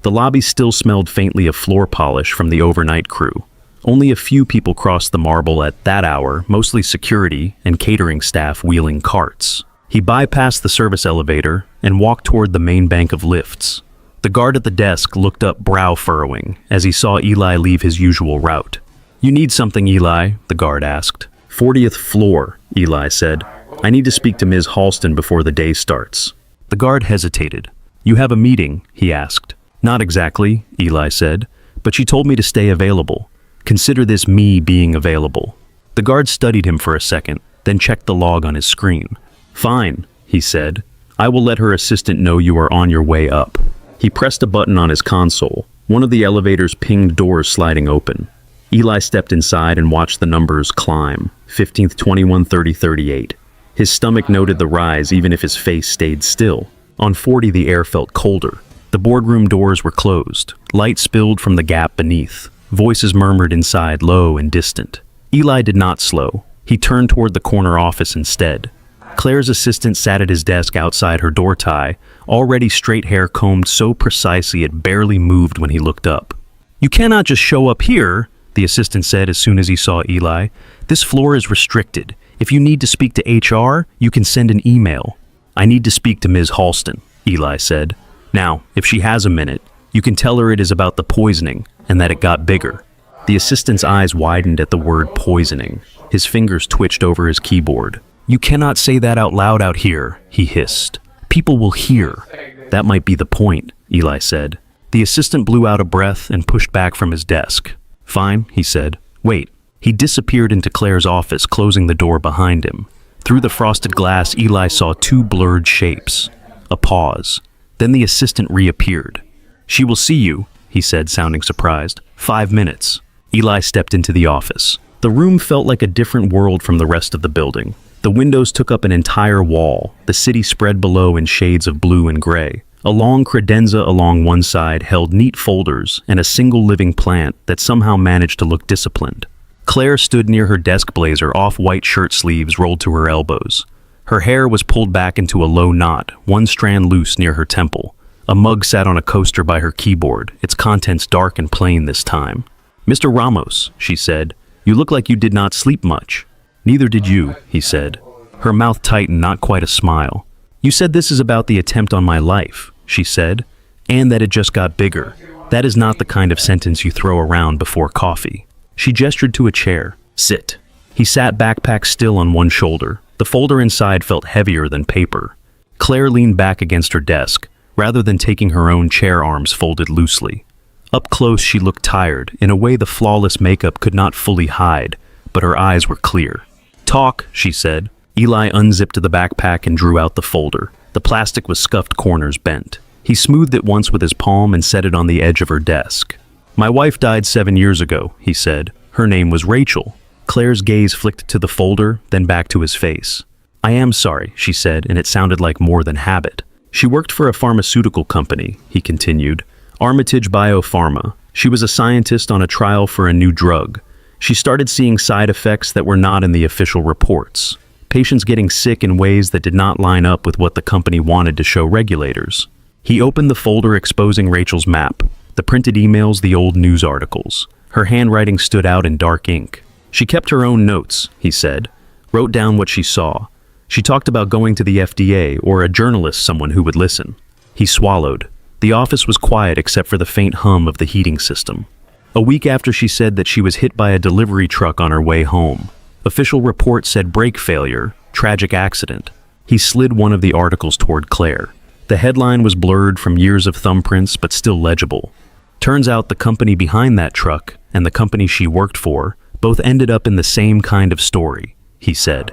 The lobby still smelled faintly of floor polish from the overnight crew. Only a few people crossed the marble at that hour, mostly security and catering staff wheeling carts. He bypassed the service elevator and walked toward the main bank of lifts. The guard at the desk looked up, brow furrowing, as he saw Eli leave his usual route. "You need something, Eli?" the guard asked. 40th floor, Eli said. "I need to speak to Ms. Halston before the day starts." The guard hesitated. "You have a meeting?" he asked. "Not exactly," Eli said, "but she told me to stay available. Consider this me being available." The guard studied him for a second, then checked the log on his screen. "Fine," he said. "I will let her assistant know you are on your way up." He pressed a button on his console. One of the elevator's pinged doors sliding open. Eli stepped inside and watched the numbers climb. 15th, 21, 30, 38. His stomach noted the rise even if his face stayed still. On 40, the air felt colder. The boardroom doors were closed. Light spilled from the gap beneath. Voices murmured inside, low and distant. Eli did not slow. He turned toward the corner office instead. Claire's assistant sat at his desk outside her door tie, already straight hair combed so precisely it barely moved when he looked up. "You cannot just show up here," the assistant said as soon as he saw Eli. "This floor is restricted. If you need to speak to HR, you can send an email." "I need to speak to Ms. Halston," Eli said. "Now, if she has a minute, you can tell her it is about the poisoning and that it got bigger." The assistant's eyes widened at the word poisoning. His fingers twitched over his keyboard. "You cannot say that out loud out here," he hissed. "People will hear." "That might be the point," Eli said. The assistant blew out a breath and pushed back from his desk. "Fine," he said. "Wait." He disappeared into Claire's office, closing the door behind him. Through the frosted glass, Eli saw two blurred shapes. A pause. Then the assistant reappeared. "She will see you," he said, sounding surprised. 5 minutes. Eli stepped into the office. The room felt like a different world from the rest of the building. The windows took up an entire wall. The city spread below in shades of blue and gray. A long credenza along one side held neat folders and a single living plant that somehow managed to look disciplined. Claire stood near her desk blazer, off-white shirt sleeves rolled to her elbows. Her hair was pulled back into a low knot, one strand loose near her temple. A mug sat on a coaster by her keyboard, its contents dark and plain this time. "Mr. Ramos," she said, "you look like you did not sleep much." "Neither did you," he said. Her mouth tightened, not quite a smile. "You said this is about the attempt on my life," she said, "and that it just got bigger. That is not the kind of sentence you throw around before coffee." She gestured to a chair. "Sit." He sat, backpack still on one shoulder. The The folder inside felt heavier than paper. Claire leaned back against her desk, rather than taking her own chair arms folded loosely. Up close, she looked tired, in a way the flawless makeup could not fully hide, but her eyes were clear. "Talk," she said. Eli unzipped the backpack and drew out the folder. The plastic was scuffed corners bent. He smoothed it once with his palm and set it on the edge of her desk. "My wife died 7 years ago," he said. "Her name was Rachel." Claire's gaze flicked to the folder, then back to his face. "I am sorry," she said, and it sounded like more than habit. "She worked for a pharmaceutical company," he continued. "Armitage Biopharma. She was a scientist on a trial for a new drug. She started seeing side effects that were not in the official reports. Patients getting sick in ways that did not line up with what the company wanted to show regulators." He opened the folder, exposing Rachel's map, the printed emails, the old news articles. Her handwriting stood out in dark ink. "She kept her own notes," he said, "wrote down what she saw. She talked about going to the FDA or a journalist, someone who would listen." He swallowed. The office was quiet except for the faint hum of the heating system. A week after she said that she was hit by a delivery truck on her way home. Official report said brake failure, tragic accident. He slid one of the articles toward Claire. The headline was blurred from years of thumbprints, but still legible. Turns out the company behind that truck and the company she worked for both ended up in the same kind of story, he said.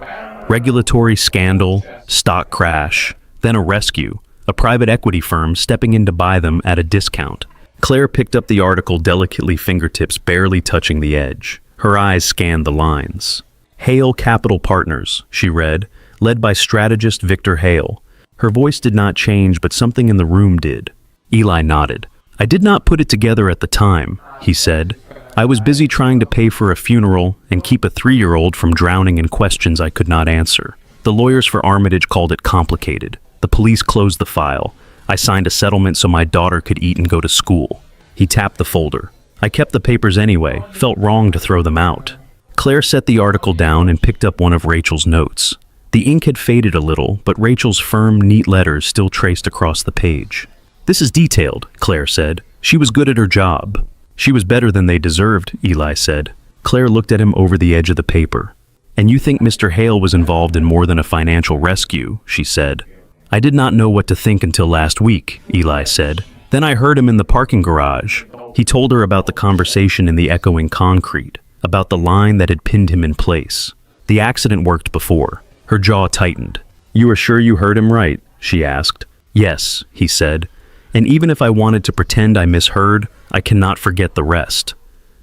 Regulatory scandal, stock crash, then a rescue, a private equity firm stepping in to buy them at a discount. Claire picked up the article delicately, fingertips barely touching the edge. Her eyes scanned the lines. "Hale Capital Partners," she read, led by strategist Victor Hale. Her voice did not change, but something in the room did. Eli nodded. "I did not put it together at the time," he said. "I was busy trying to pay for a funeral and keep a 3-year-old from drowning in questions I could not answer. The lawyers for Armitage called it complicated. The police closed the file. I signed a settlement so my daughter could eat and go to school." He tapped the folder. "I kept the papers anyway, felt wrong to throw them out." Claire set the article down and picked up one of Rachel's notes. The ink had faded a little, but Rachel's firm, neat letters still traced across the page. "This is detailed," Claire said. "She was good at her job." "She was better than they deserved," Eli said. Claire looked at him over the edge of the paper. "And you think Mr. Hale was involved in more than a financial rescue," she said. "I did not know what to think until last week," Eli said. "Then I heard him in the parking garage." He told her about the conversation in the echoing concrete, about the line that had pinned him in place. The accident worked before. Her jaw tightened. "You are sure you heard him right?" she asked. "Yes," he said. "And even if I wanted to pretend I misheard, I cannot forget the rest.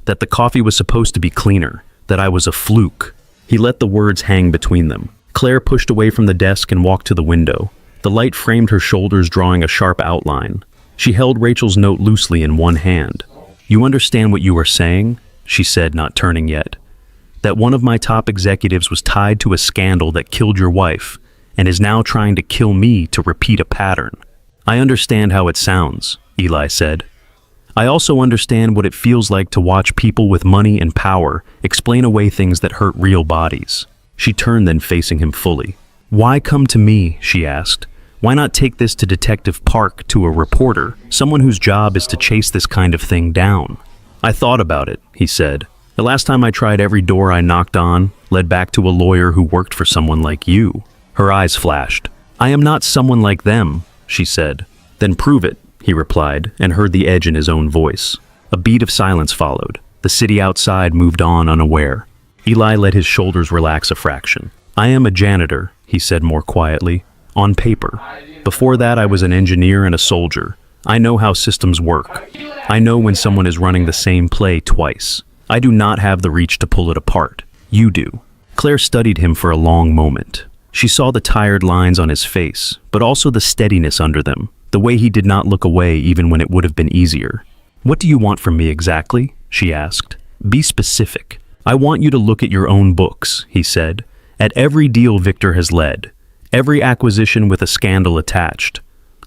That the coffee was supposed to be cleaner, that I was a fluke." He let the words hang between them. Claire pushed away from the desk and walked to the window. The light framed her shoulders, drawing a sharp outline. She held Rachel's note loosely in one hand. "You understand what you are saying?" she said, not turning yet. "That one of my top executives was tied to a scandal that killed your wife, and is now trying to kill me to repeat a pattern." "I understand how it sounds," Eli said. "I also understand what it feels like to watch people with money and power explain away things that hurt real bodies." She turned, then facing him fully. "Why come to me?" she asked. "Why not take this to Detective Park, to a reporter, someone whose job is to chase this kind of thing down?" "I thought about it," he said. "The last time I tried, every door I knocked on led back to a lawyer who worked for someone like you." Her eyes flashed. "I am not someone like them," she said. "Then prove it," he replied, and heard the edge in his own voice. A beat of silence followed. The city outside moved on unaware. Eli let his shoulders relax a fraction. "I am a janitor," he said more quietly. "On paper. Before that, I was an engineer and a soldier. I know how systems work. I know when someone is running the same play twice. I do not have the reach to pull it apart. You do." Claire studied him for a long moment. She saw the tired lines on his face, but also the steadiness under them, the way he did not look away even when it would have been easier. "What do you want from me exactly?" she asked. "Be specific." "I want you to look at your own books," he said. "At every deal Victor has led. Every acquisition with a scandal attached.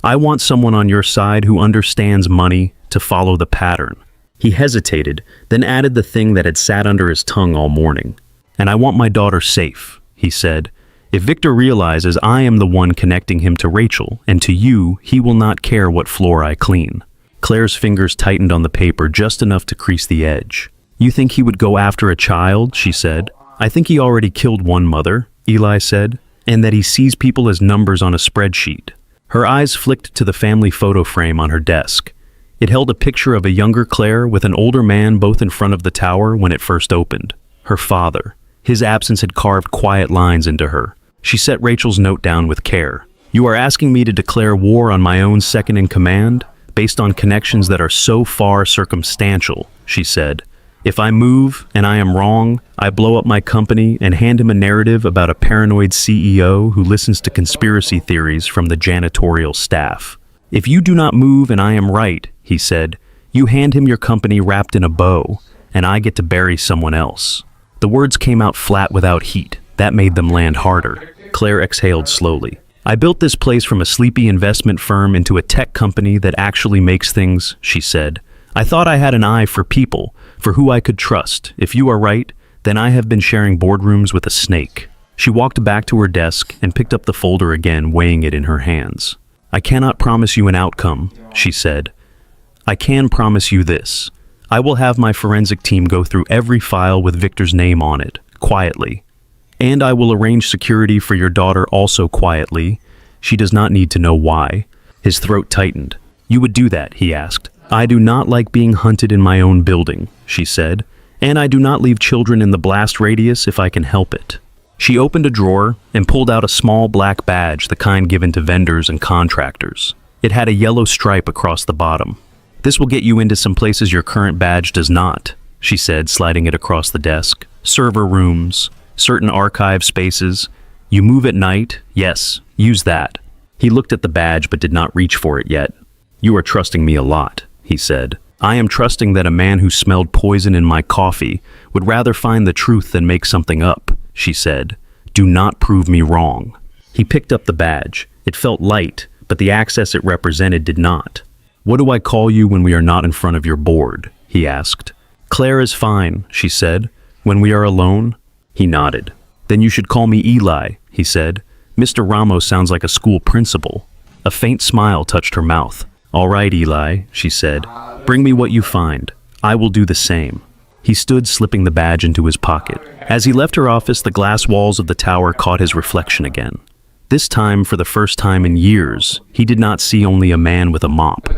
I want someone on your side who understands money to follow the pattern." He hesitated, then added the thing that had sat under his tongue all morning. "And I want my daughter safe," he said. "If Victor realizes I am the one connecting him to Rachel and to you, he will not care what floor I clean." Claire's fingers tightened on the paper just enough to crease the edge. "You think he would go after a child?" she said. "I think he already killed one mother," Eli said. and that he sees people as numbers on a spreadsheet. Her eyes flicked to the family photo frame on her desk. It held a picture of a younger Claire with an older man both in front of the tower when it first opened. Her father. His absence had carved quiet lines into her. She set Rachel's note down with care. "You are asking me to declare war on my own second-in-command, based on connections that are so far circumstantial," she said. "If I move, and I am wrong, I blow up my company and hand him a narrative about a paranoid CEO who listens to conspiracy theories from the janitorial staff. If you do not move and I am right," he said, "you hand him your company wrapped in a bow, and I get to bury someone else." The words came out flat without heat. That made them land harder. Claire exhaled slowly. "I built this place from a sleepy investment firm into a tech company that actually makes things," she said. "I thought I had an eye for people, for who I could trust. If you are right, then I have been sharing boardrooms with a snake." She walked back to her desk and picked up the folder again, weighing it in her hands. "I cannot promise you an outcome," she said. "I can promise you this. I will have my forensic team go through every file with Victor's name on it, quietly. And I will arrange security for your daughter also quietly. She does not need to know why." His throat tightened. "You would do that?" he asked. "I do not like being hunted in my own building," she said, "and I do not leave children in the blast radius if I can help it." She opened a drawer and pulled out a small black badge, the kind given to vendors and contractors. It had a yellow stripe across the bottom. "This will get you into some places your current badge does not," she said, sliding it across the desk. "Server rooms, certain archive spaces. You move at night? Yes, use that." He looked at the badge but did not reach for it yet. "You are trusting me a lot," he said. "I am trusting that a man who smelled poison in my coffee would rather find the truth than make something up," she said. "Do not prove me wrong." He picked up the badge. It felt light, but the access it represented did not. "What do I call you when we are not in front of your board?" he asked. "Claire is fine," she said. "When we are alone?" He nodded. "Then you should call me Eli," he said. "Mr. Ramos sounds like a school principal." A faint smile touched her mouth. "All right, Eli," she said. "Bring me what you find. I will do the same." He stood, slipping the badge into his pocket. As he left her office, the glass walls of the tower caught his reflection again. This time, for the first time in years, he did not see only a man with a mop.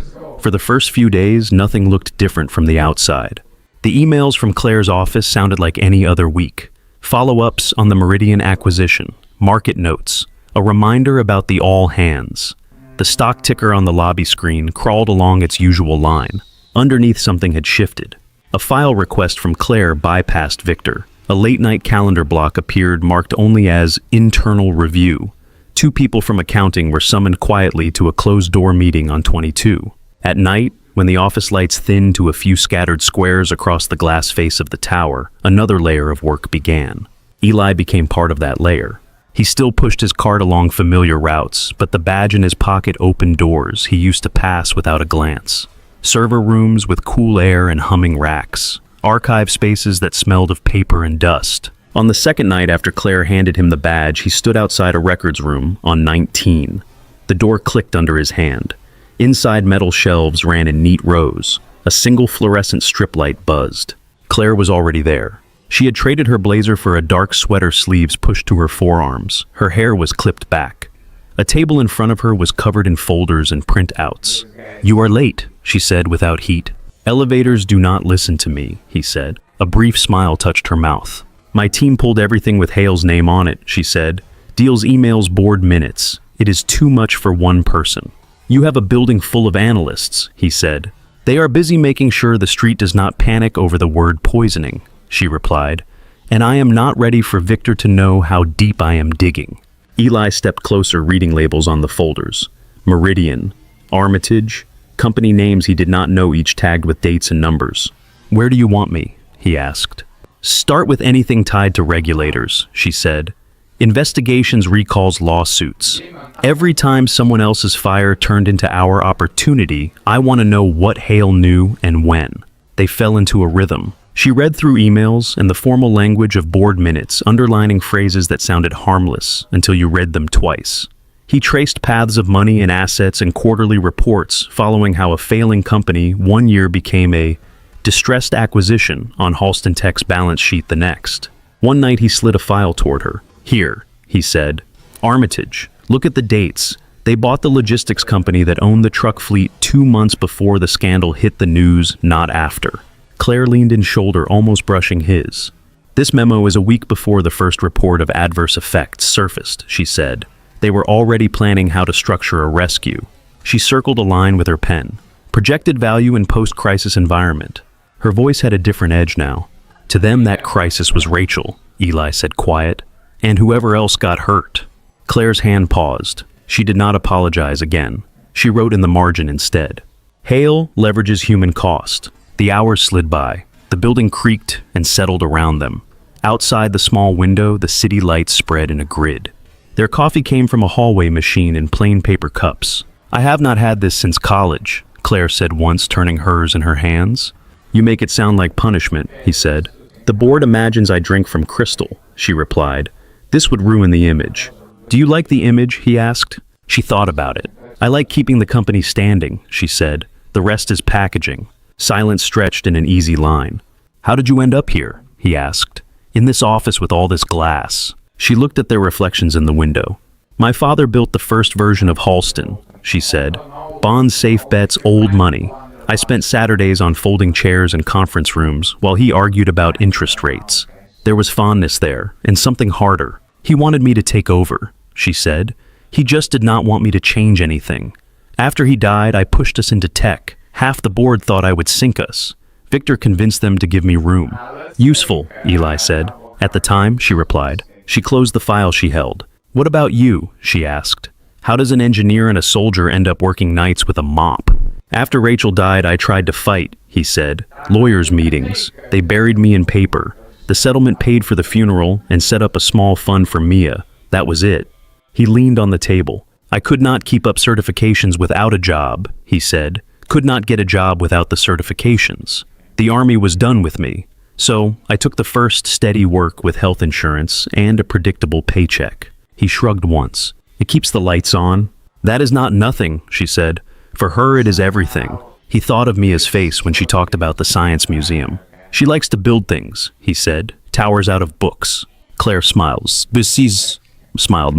For the first few days, nothing looked different from the outside. The emails from Claire's office sounded like any other week. Follow-ups on the Meridian acquisition, market notes, a reminder about the all hands. The stock ticker on the lobby screen crawled along its usual line. Underneath, something had shifted. A file request from Claire bypassed Victor. A late-night calendar block appeared, marked only as internal review. 2 people from accounting were summoned quietly to a closed-door meeting on 22. At night, when the office lights thinned to a few scattered squares across the glass face of the tower, another layer of work began. Eli became part of that layer. He still pushed his cart along familiar routes, but the badge in his pocket opened doors he used to pass without a glance. Server rooms with cool air and humming racks. Archive spaces that smelled of paper and dust. On the second night after Claire handed him the badge, he stood outside a records room on 19. The door clicked under his hand. Inside, metal shelves ran in neat rows. A single fluorescent strip light buzzed. Claire was already there. She had traded her blazer for a dark sweater, sleeves pushed to her forearms. Her hair was clipped back. A table in front of her was covered in folders and printouts. "You are late," she said without heat. "Elevators do not listen to me," he said. A brief smile touched her mouth. "My team pulled everything with Hale's name on it," she said. "Deals, emails, board minutes. It is too much for one person." "You have a building full of analysts," he said. "They are busy making sure the street does not panic over the word poisoning," she replied. "And I am not ready for Victor to know how deep I am digging." Eli stepped closer, reading labels on the folders. Meridian, Armitage, company names he did not know, each tagged with dates and numbers. "Where do you want me?" he asked. "Start with anything tied to regulators," she said. "Investigations, recalls, lawsuits. Every time someone else's fire turned into our opportunity, I want to know what Hale knew and when." They fell into a rhythm. She read through emails and the formal language of board minutes, underlining phrases that sounded harmless until you read them twice. He traced paths of money and assets and quarterly reports, following how a failing company one year became a distressed acquisition on Halston Tech's balance sheet the next. One night he slid a file toward her. "Here," he said. Armitage. Look at the dates. They bought the logistics company that owned the truck fleet 2 months before the scandal hit the news, not after. Claire leaned in shoulder, almost brushing his. This memo is a week before the first report of adverse effects surfaced, she said. They were already planning how to structure a rescue. She circled a line with her pen. Projected value in post-crisis environment. Her voice had a different edge now. To them, that crisis was Rachel, Eli said quiet, and whoever else got hurt. Claire's hand paused. She did not apologize again. She wrote in the margin instead. Hail leverages human cost. The hours slid by. The building creaked and settled around them. Outside the small window, the city lights spread in a grid. Their coffee came from a hallway machine in plain paper cups. I have not had this since college, Claire said once, turning hers in her hands. You make it sound like punishment, he said. The board imagines I drink from crystal, she replied. This would ruin the image. Do you like the image, he asked. She thought about it. I like keeping the company standing, she said. The rest is packaging. Silence stretched in an easy line. How did you end up here? He asked. In this office with all this glass. She looked at their reflections in the window. My father built the first version of Halston, she said. Bonds, safe bets, old money. I spent Saturdays on folding chairs in conference rooms while he argued about interest rates. There was fondness there, and something harder. He wanted me to take over, she said. He just did not want me to change anything. After he died, I pushed us into tech. Half the board thought I would sink us. Victor convinced them to give me room. Useful, Eli said. At the time, she replied. She closed the file she held. What about you? She asked. How does an engineer and a soldier end up working nights with a mop? After Rachel died, I tried to fight, he said. Lawyers' meetings. They buried me in paper. The settlement paid for the funeral and set up a small fund for Mia. That was it. He leaned on the table. I could not keep up certifications without a job, he said. Could not get a job without the certifications. The army was done with me. So I took the first steady work with health insurance and a predictable paycheck. He shrugged once. It keeps the lights on. That is not nothing, she said. For her, it is everything. He thought of Mia's face when she talked about the science museum. She likes to build things, he said. Towers out of books. Claire smiles. Smiled.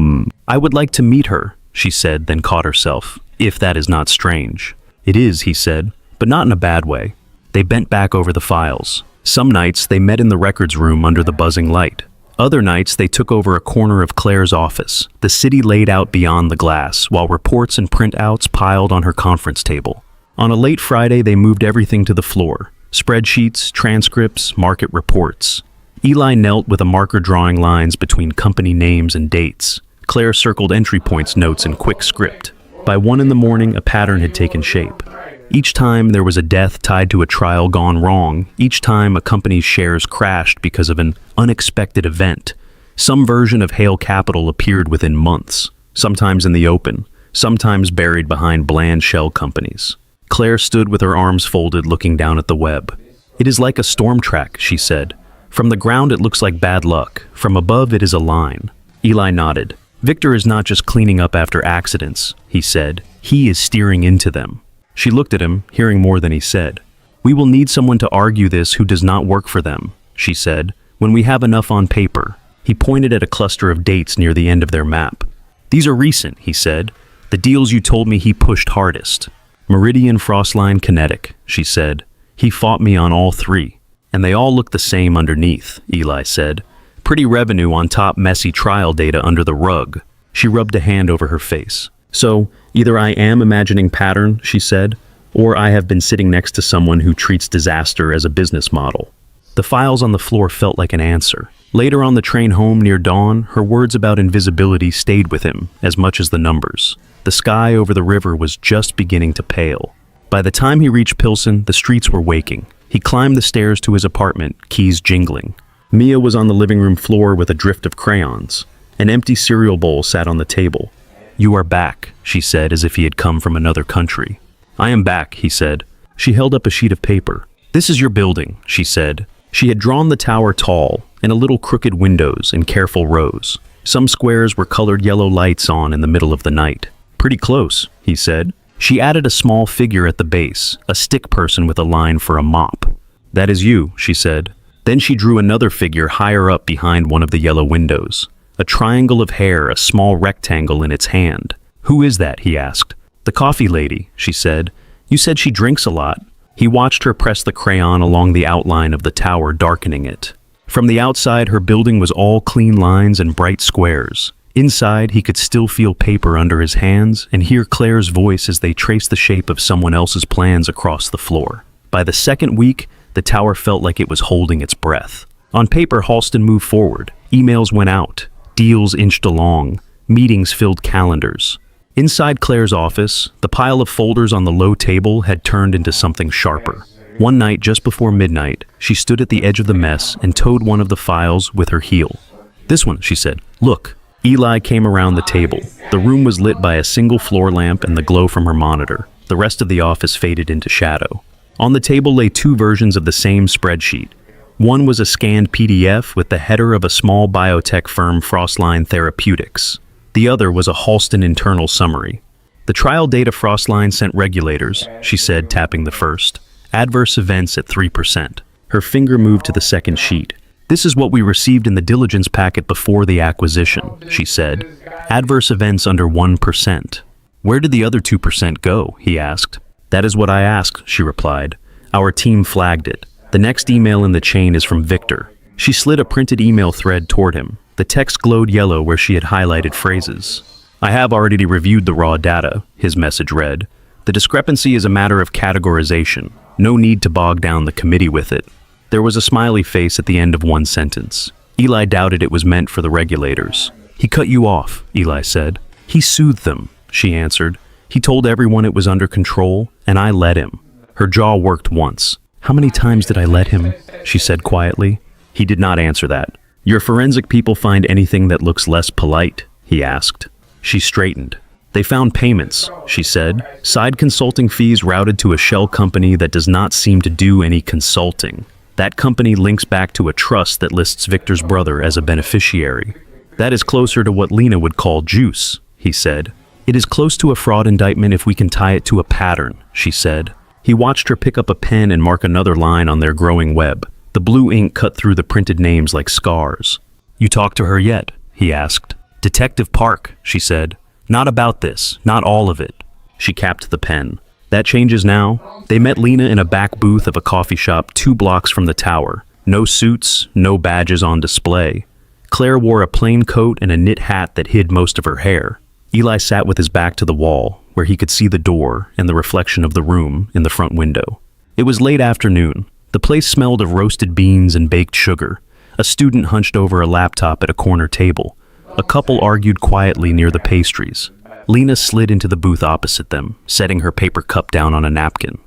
I would like to meet her, she said, then caught herself. If that is not strange. It is, he said, but not in a bad way. They bent back over the files. Some nights they met in the records room under the buzzing light. Other nights they took over a corner of Claire's office, the city laid out beyond the glass, while reports and printouts piled on her conference table. On a late Friday they moved everything to the floor. Spreadsheets, transcripts, market reports. Eli knelt with a marker drawing lines between company names and dates. Claire circled entry points notes in quick script. By 1 a.m, a pattern had taken shape. Each time there was a death tied to a trial gone wrong, each time a company's shares crashed because of an unexpected event. Some version of Hale Capital appeared within months, sometimes in the open, sometimes buried behind bland shell companies. Claire stood with her arms folded, looking down at the web. It is like a storm track, she said. From the ground it looks like bad luck. From above it is a line. Eli nodded. Victor is not just cleaning up after accidents, he said. He is steering into them. She looked at him, hearing more than he said. We will need someone to argue this who does not work for them, she said, when we have enough on paper. He pointed at a cluster of dates near the end of their map. These are recent, he said. The deals you told me he pushed hardest. Meridian, Frostline, Kinetic, she said. He fought me on all 3. And they all look the same underneath, Eli said. Pretty revenue on top, messy trial data under the rug. She rubbed a hand over her face. So, either I am imagining pattern, she said, or I have been sitting next to someone who treats disaster as a business model. The files on the floor felt like an answer. Later on the train home near dawn, her words about invisibility stayed with him as much as the numbers. The sky over the river was just beginning to pale. By the time he reached Pilsen, the streets were waking. He climbed the stairs to his apartment, keys jingling. Mia was on the living room floor with a drift of crayons. An empty cereal bowl sat on the table. You are back, she said, as if he had come from another country. I am back, he said. She held up a sheet of paper. This is your building, she said. She had drawn the tower tall, and a little crooked windows in careful rows. Some squares were colored yellow lights on in the middle of the night. Pretty close, he said. She added a small figure at the base, a stick person with a line for a mop. That is you, she said. Then she drew another figure higher up behind one of the yellow windows. a triangle of hair, a small rectangle in its hand. "Who is that?" he asked. "The coffee lady," she said. "You said she drinks a lot." He watched her press the crayon along the outline of the tower, darkening it. From the outside, her building was all clean lines and bright squares. Inside, he could still feel paper under his hands and hear Claire's voice as they traced the shape of someone else's plans across the floor. By the second week, the tower felt like it was holding its breath. On paper, Halston moved forward. Emails went out. Deals inched along. Meetings filled calendars. Inside Claire's office, the pile of folders on the low table had turned into something sharper. One night, just before midnight, she stood at the edge of the mess and toed one of the files with her heel. "This one," she said. "Look." Eli came around the table. The room was lit by a single floor lamp and the glow from her monitor. The rest of the office faded into shadow. On the table lay two versions of the same spreadsheet. One was a scanned PDF with the header of a small biotech firm, Frostline Therapeutics. The other was a Halston internal summary. "The trial data Frostline sent regulators," she said, tapping the first. "Adverse events at 3%. Her finger moved to the second sheet. "This is what we received in the diligence packet before the acquisition," she said. "Adverse events under 1%. "Where did the other 2% go?" he asked. "That is what I asked," she replied. "Our team flagged it. The next email in the chain is from Victor." She slid a printed email thread toward him. The text glowed yellow where she had highlighted phrases. "I have already reviewed the raw data," his message read. "The discrepancy is a matter of categorization. No need to bog down the committee with it." There was a smiley face at the end of one sentence. Eli doubted it was meant for the regulators. "He cut you off," Eli said. "He soothed them," she answered. "He told everyone it was under control, and I let him." Her jaw worked once. "How many times did I let him?" she said quietly. He did not answer that. "Your forensic people find anything that looks less polite?" he asked. She straightened. "They found payments," she said. "Side consulting fees routed to a shell company that does not seem to do any consulting. That company links back to a trust that lists Victor's brother as a beneficiary. That is closer to what Lena would call juice," he said. "It is close to a fraud indictment if we can tie it to a pattern," she said. He watched her pick up a pen and mark another line on their growing web. The blue ink cut through the printed names like scars. "You talked to her yet?" he asked. "Detective Park," she said. "Not about this, not all of it." She capped the pen. "That changes now." They met Lena in a back booth of a coffee shop 2 blocks from the tower. No suits, no badges on display. Claire wore a plain coat and a knit hat that hid most of her hair. Eli sat with his back to the wall, where he could see the door and the reflection of the room in the front window. It was late afternoon. The place smelled of roasted beans and baked sugar. A student hunched over a laptop at a corner table. A couple argued quietly near the pastries. Lena slid into the booth opposite them, setting her paper cup down on a napkin.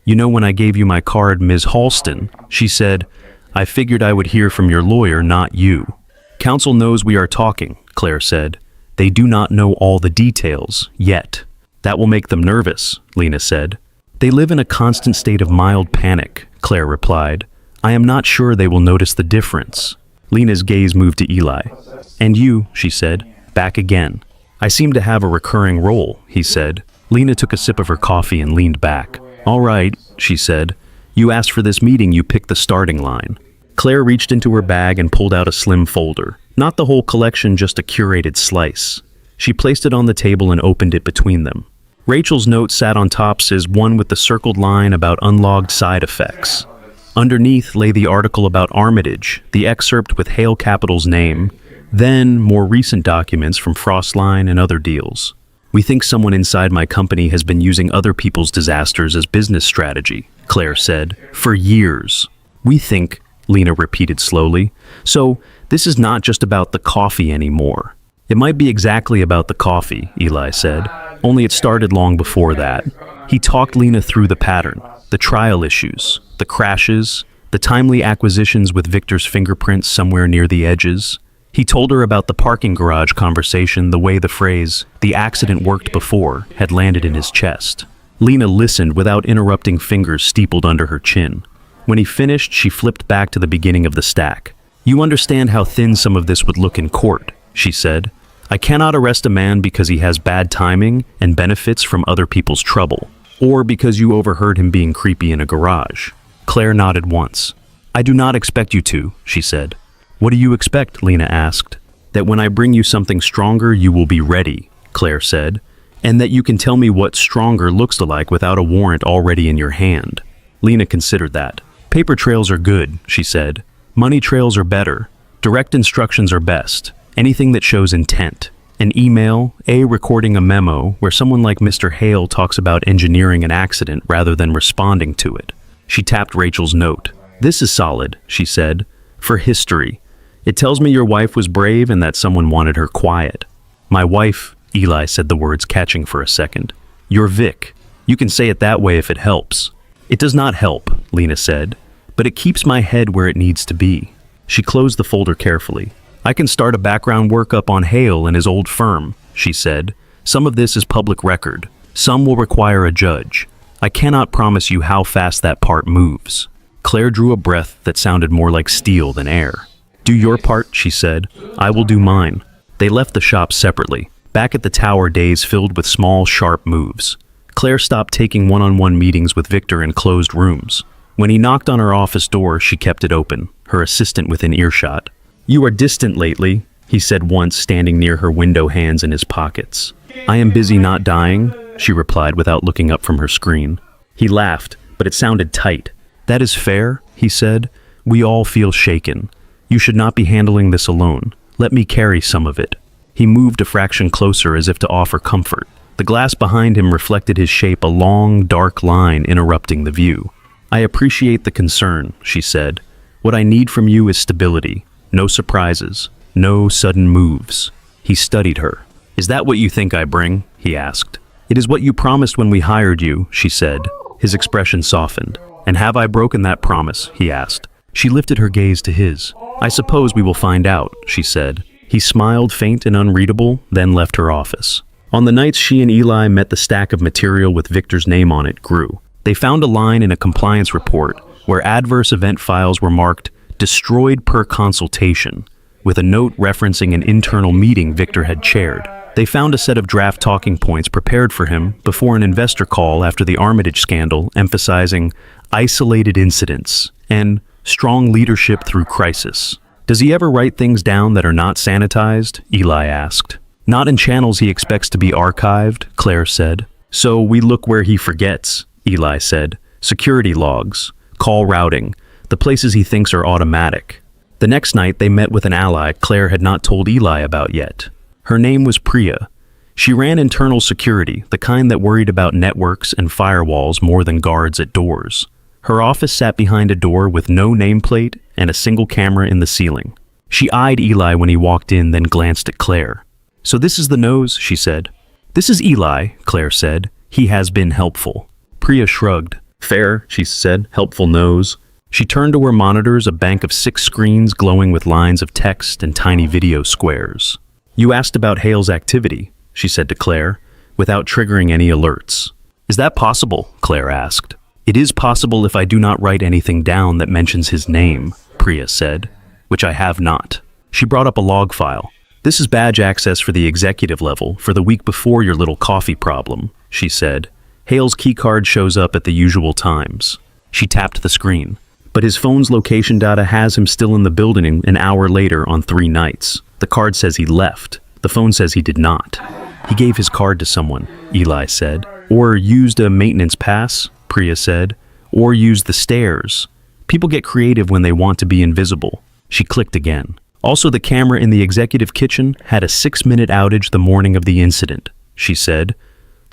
"You know, when I gave you my card, Ms. Halston," she said, "I figured I would hear from your lawyer, not you." "Counsel knows we are talking," Claire said. "They do not know all the details, yet." "That will make them nervous," Lena said. "They live in a constant state of mild panic," Claire replied. "I am not sure they will notice the difference." Lena's gaze moved to Eli. "And you," she said, "back again." "I seem to have a recurring role," he said. Lena took a sip of her coffee and leaned back. "All right," she said. "You asked for this meeting, you picked the starting line." Claire reached into her bag and pulled out a slim folder. Not the whole collection, just a curated slice. She placed it on the table and opened it between them. Rachel's note sat on top, says one with the circled line about unlogged side effects. Underneath lay the article about Armitage, the excerpt with Hale Capital's name, then more recent documents from Frostline and other deals. "We think someone inside my company has been using other people's disasters as business strategy," Claire said, "for years." "We think," Lena repeated slowly. "So, this is not just about the coffee anymore." "It might be exactly about the coffee," Eli said, "only it started long before that." He talked Lena through the pattern, the trial issues, the crashes, the timely acquisitions with Victor's fingerprints somewhere near the edges. He told her about the parking garage conversation, the way the phrase, "the accident worked before," had landed in his chest. Lena listened without interrupting, fingers steepled under her chin. When he finished, she flipped back to the beginning of the stack. "You understand how thin some of this would look in court," she said. "I cannot arrest a man because he has bad timing and benefits from other people's trouble, or because you overheard him being creepy in a garage." Claire nodded once. "I do not expect you to," she said. "What do you expect?" Lena asked. That when I bring you something stronger, you will be ready, Claire said, and that you can tell me what stronger looks like without a warrant already in your hand. Lena considered that. Paper trails are good, she said. Money trails are better. Direct instructions are best. Anything that shows intent. An email, recording a memo where someone like Mr. Hale talks about engineering an accident rather than responding to it. She tapped Rachel's note. This is solid, she said. For history. It tells me your wife was brave and that someone wanted her quiet. My wife, Eli said the words, catching for a second. You're Vic. You can say it that way if it helps. It does not help, Lena said, but it keeps my head where it needs to be. She closed the folder carefully. I can start a background workup on Hale and his old firm, she said. Some of this is public record. Some will require a judge. I cannot promise you how fast that part moves. Claire drew a breath that sounded more like steel than air. Do your part, she said. I will do mine. They left the shop separately. Back at the tower, days filled with small, sharp moves. Claire stopped taking one-on-one meetings with Victor in closed rooms. When he knocked on her office door, she kept it open, her assistant within earshot. You are distant lately, he said once, standing near her window, hands in his pockets. I am busy not dying, she replied without looking up from her screen. He laughed, but it sounded tight. That is fair, he said. We all feel shaken. You should not be handling this alone. Let me carry some of it. He moved a fraction closer as if to offer comfort. The glass behind him reflected his shape, a long, dark line interrupting the view. I appreciate the concern, she said. What I need from you is stability. No surprises. No sudden moves. He studied her. Is that what you think I bring? He asked. It is what you promised when we hired you, she said. His expression softened. And have I broken that promise? He asked. She lifted her gaze to his. I suppose we will find out, she said. He smiled, faint and unreadable, then left her office. On the nights she and Eli met, the stack of material with Victor's name on it grew. They found a line in a compliance report where adverse event files were marked destroyed per consultation, with a note referencing an internal meeting Victor had chaired. They found a set of draft talking points prepared for him before an investor call after the Armitage scandal, emphasizing isolated incidents and strong leadership through crisis. Does he ever write things down that are not sanitized? Eli asked. Not in channels he expects to be archived, Claire said. So we look where he forgets, Eli said. Security logs, call routing, the places he thinks are automatic. The next night they met with an ally Claire had not told Eli about yet. Her name was Priya. She ran internal security, the kind that worried about networks and firewalls more than guards at doors. Her office sat behind a door with no nameplate and a single camera in the ceiling. She eyed Eli when he walked in, then glanced at Claire. So this is the nose, she said. This is Eli, Claire said. He has been helpful. Priya shrugged. Fair, she said. Helpful nose. She turned to her monitors, a bank of 6 screens glowing with lines of text and tiny video squares. You asked about Hale's activity, she said to Claire, without triggering any alerts. Is that possible? Claire asked. It is possible if I do not write anything down that mentions his name, Priya said, which I have not. She brought up a log file. This is badge access for the executive level for the week before your little coffee problem, she said. Hale's keycard shows up at the usual times. She tapped the screen. But his phone's location data has him still in the building an hour later on 3 nights. The card says he left. The phone says he did not. He gave his card to someone, Eli said. Or used a maintenance pass, Priya said. Or used the stairs. People get creative when they want to be invisible. She clicked again. Also, the camera in the executive kitchen had a 6-minute outage the morning of the incident, she said.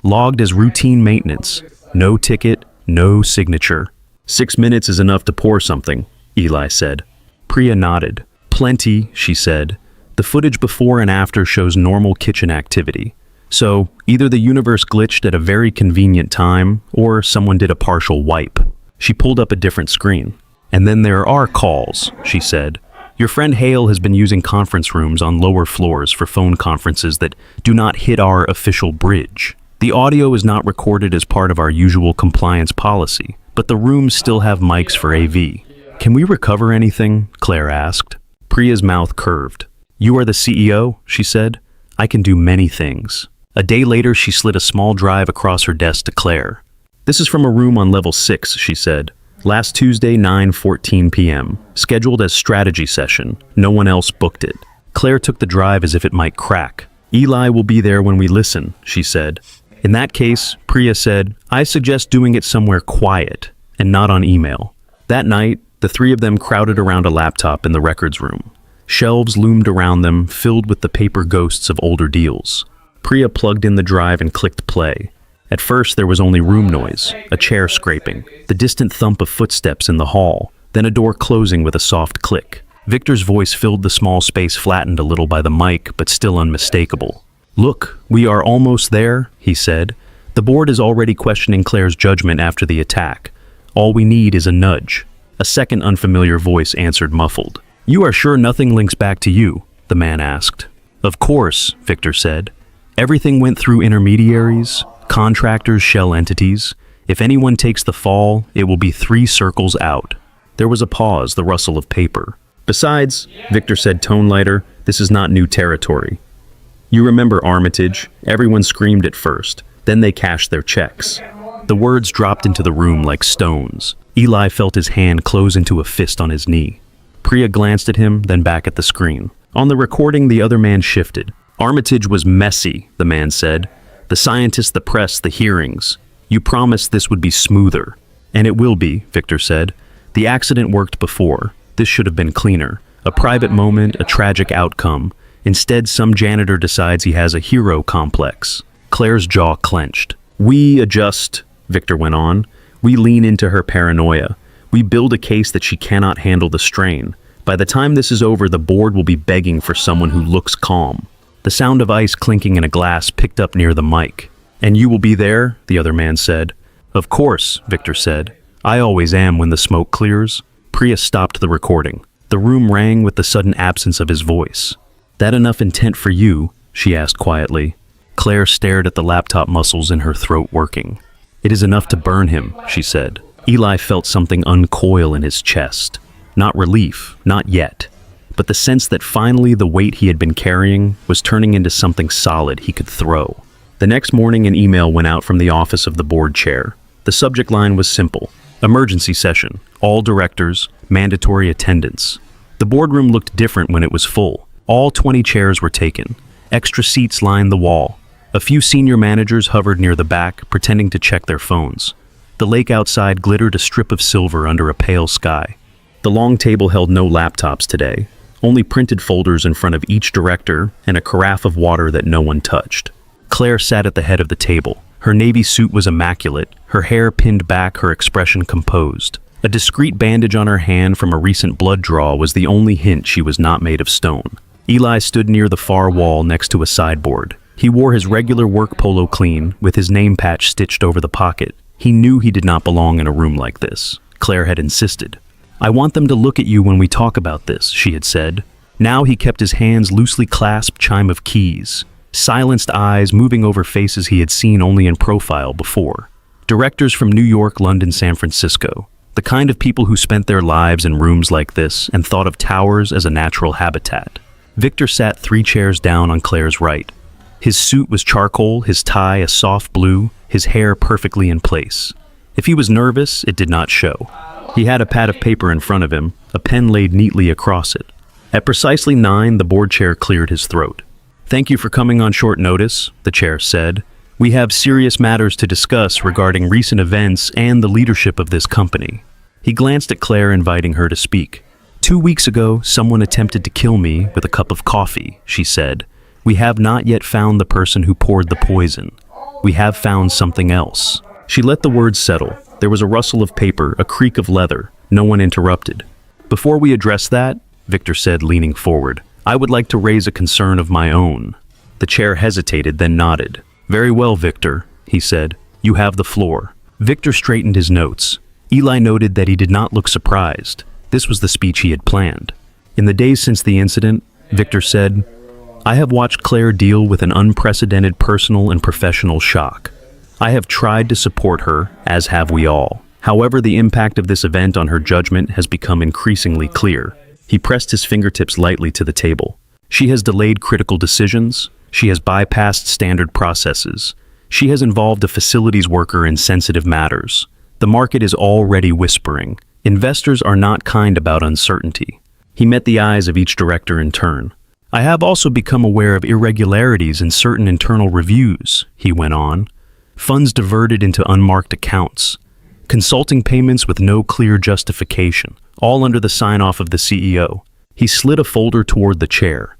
Logged as routine maintenance. No ticket, no signature. 6 minutes is enough to pour something, Eli said. Priya nodded. Plenty, she said. The footage before and after shows normal kitchen activity. So, either the universe glitched at a very convenient time, or someone did a partial wipe. She pulled up a different screen. And then there are calls, she said. Your friend Hale has been using conference rooms on lower floors for phone conferences that do not hit our official bridge. The audio is not recorded as part of our usual compliance policy, but the rooms still have mics for AV. Can we recover anything? Claire asked. Priya's mouth curved. You are the CEO, she said. I can do many things. A day later, she slid a small drive across her desk to Claire. This is from a room on level 6, she said. Last Tuesday, 9:14 p.m. Scheduled as strategy session. No one else booked it. Claire took the drive as if it might crack. Eli will be there when we listen, she said. In that case, Priya said, I suggest doing it somewhere quiet and not on email. That night, the three of them crowded around a laptop in the records room. Shelves loomed around them, filled with the paper ghosts of older deals. Priya plugged in the drive and clicked play. At first, there was only room noise, a chair scraping, the distant thump of footsteps in the hall, then a door closing with a soft click. Victor's voice filled the small space, flattened a little by the mic, but still unmistakable. Look, we are almost there, he said. The board is already questioning Claire's judgment after the attack. All we need is a nudge. A second unfamiliar voice answered muffled. You are sure nothing links back to you? The man asked. Of course, Victor said. Everything went through intermediaries, contractors, shell entities. If anyone takes the fall, it will be 3 circles out. There was a pause, the rustle of paper. Besides, Victor said, tone lighter, this is not new territory. You remember Armitage? Everyone screamed at first. Then they cashed their checks. The words dropped into the room like stones. Eli felt his hand close into a fist on his knee. Priya glanced at him, then back at the screen. On the recording, the other man shifted. Armitage was messy, the man said. The scientists, the press, the hearings. You promised this would be smoother. And it will be, Victor said. The accident worked before. This should have been cleaner. A private moment, a tragic outcome. Instead, some janitor decides he has a hero complex. Claire's jaw clenched. We adjust, Victor went on. We lean into her paranoia. We build a case that she cannot handle the strain. By the time this is over, the board will be begging for someone who looks calm. The sound of ice clinking in a glass picked up near the mic. And you will be there, the other man said. Of course, Victor said. I always am when the smoke clears. Priya stopped the recording. The room rang with the sudden absence of his voice. That enough intent for you? She asked quietly. Claire stared at the laptop muscles in her throat working. It is enough to burn him, she said. Eli felt something uncoil in his chest. Not relief, not yet, but the sense that finally the weight he had been carrying was turning into something solid he could throw. The next morning, an email went out from the office of the board chair. The subject line was simple. Emergency session. All directors. Mandatory attendance. The boardroom looked different when it was full. All 20 chairs were taken. Extra seats lined the wall. A few senior managers hovered near the back, pretending to check their phones. The lake outside glittered a strip of silver under a pale sky. The long table held no laptops today, only printed folders in front of each director and a carafe of water that no one touched. Claire sat at the head of the table. Her navy suit was immaculate, her hair pinned back, her expression composed. A discreet bandage on her hand from a recent blood draw was the only hint she was not made of stone. Eli stood near the far wall next to a sideboard. He wore his regular work polo clean, with his name patch stitched over the pocket. He knew he did not belong in a room like this. Claire had insisted. I want them to look at you when we talk about this, she had said. Now he kept his hands loosely clasped, chime of keys. Silenced eyes moving over faces he had seen only in profile before. Directors from New York, London, San Francisco. The kind of people who spent their lives in rooms like this and thought of towers as a natural habitat. Victor sat 3 chairs down on Claire's right. His suit was charcoal, his tie a soft blue, his hair perfectly in place. If he was nervous, it did not show. He had a pad of paper in front of him, a pen laid neatly across it. At precisely 9, the board chair cleared his throat. Thank you for coming on short notice, the chair said. We have serious matters to discuss regarding recent events and the leadership of this company. He glanced at Claire, inviting her to speak. 2 weeks ago, someone attempted to kill me with a cup of coffee, she said. We have not yet found the person who poured the poison. We have found something else. She let the words settle. There was a rustle of paper, a creak of leather. No one interrupted. Before we address that, Victor said, leaning forward, I would like to raise a concern of my own. The chair hesitated, then nodded. Very well, Victor, he said. You have the floor. Victor straightened his notes. Eli noted that he did not look surprised. This was the speech he had planned. In the days since the incident, Victor said, I have watched Claire deal with an unprecedented personal and professional shock. I have tried to support her, as have we all. However, the impact of this event on her judgment has become increasingly clear. He pressed his fingertips lightly to the table. She has delayed critical decisions. She has bypassed standard processes. She has involved a facilities worker in sensitive matters. The market is already whispering. Investors are not kind about uncertainty. He met the eyes of each director in turn. I have also become aware of irregularities in certain internal reviews, he went on. Funds diverted into unmarked accounts. Consulting payments with no clear justification, all under the sign-off of the CEO. He slid a folder toward the chair.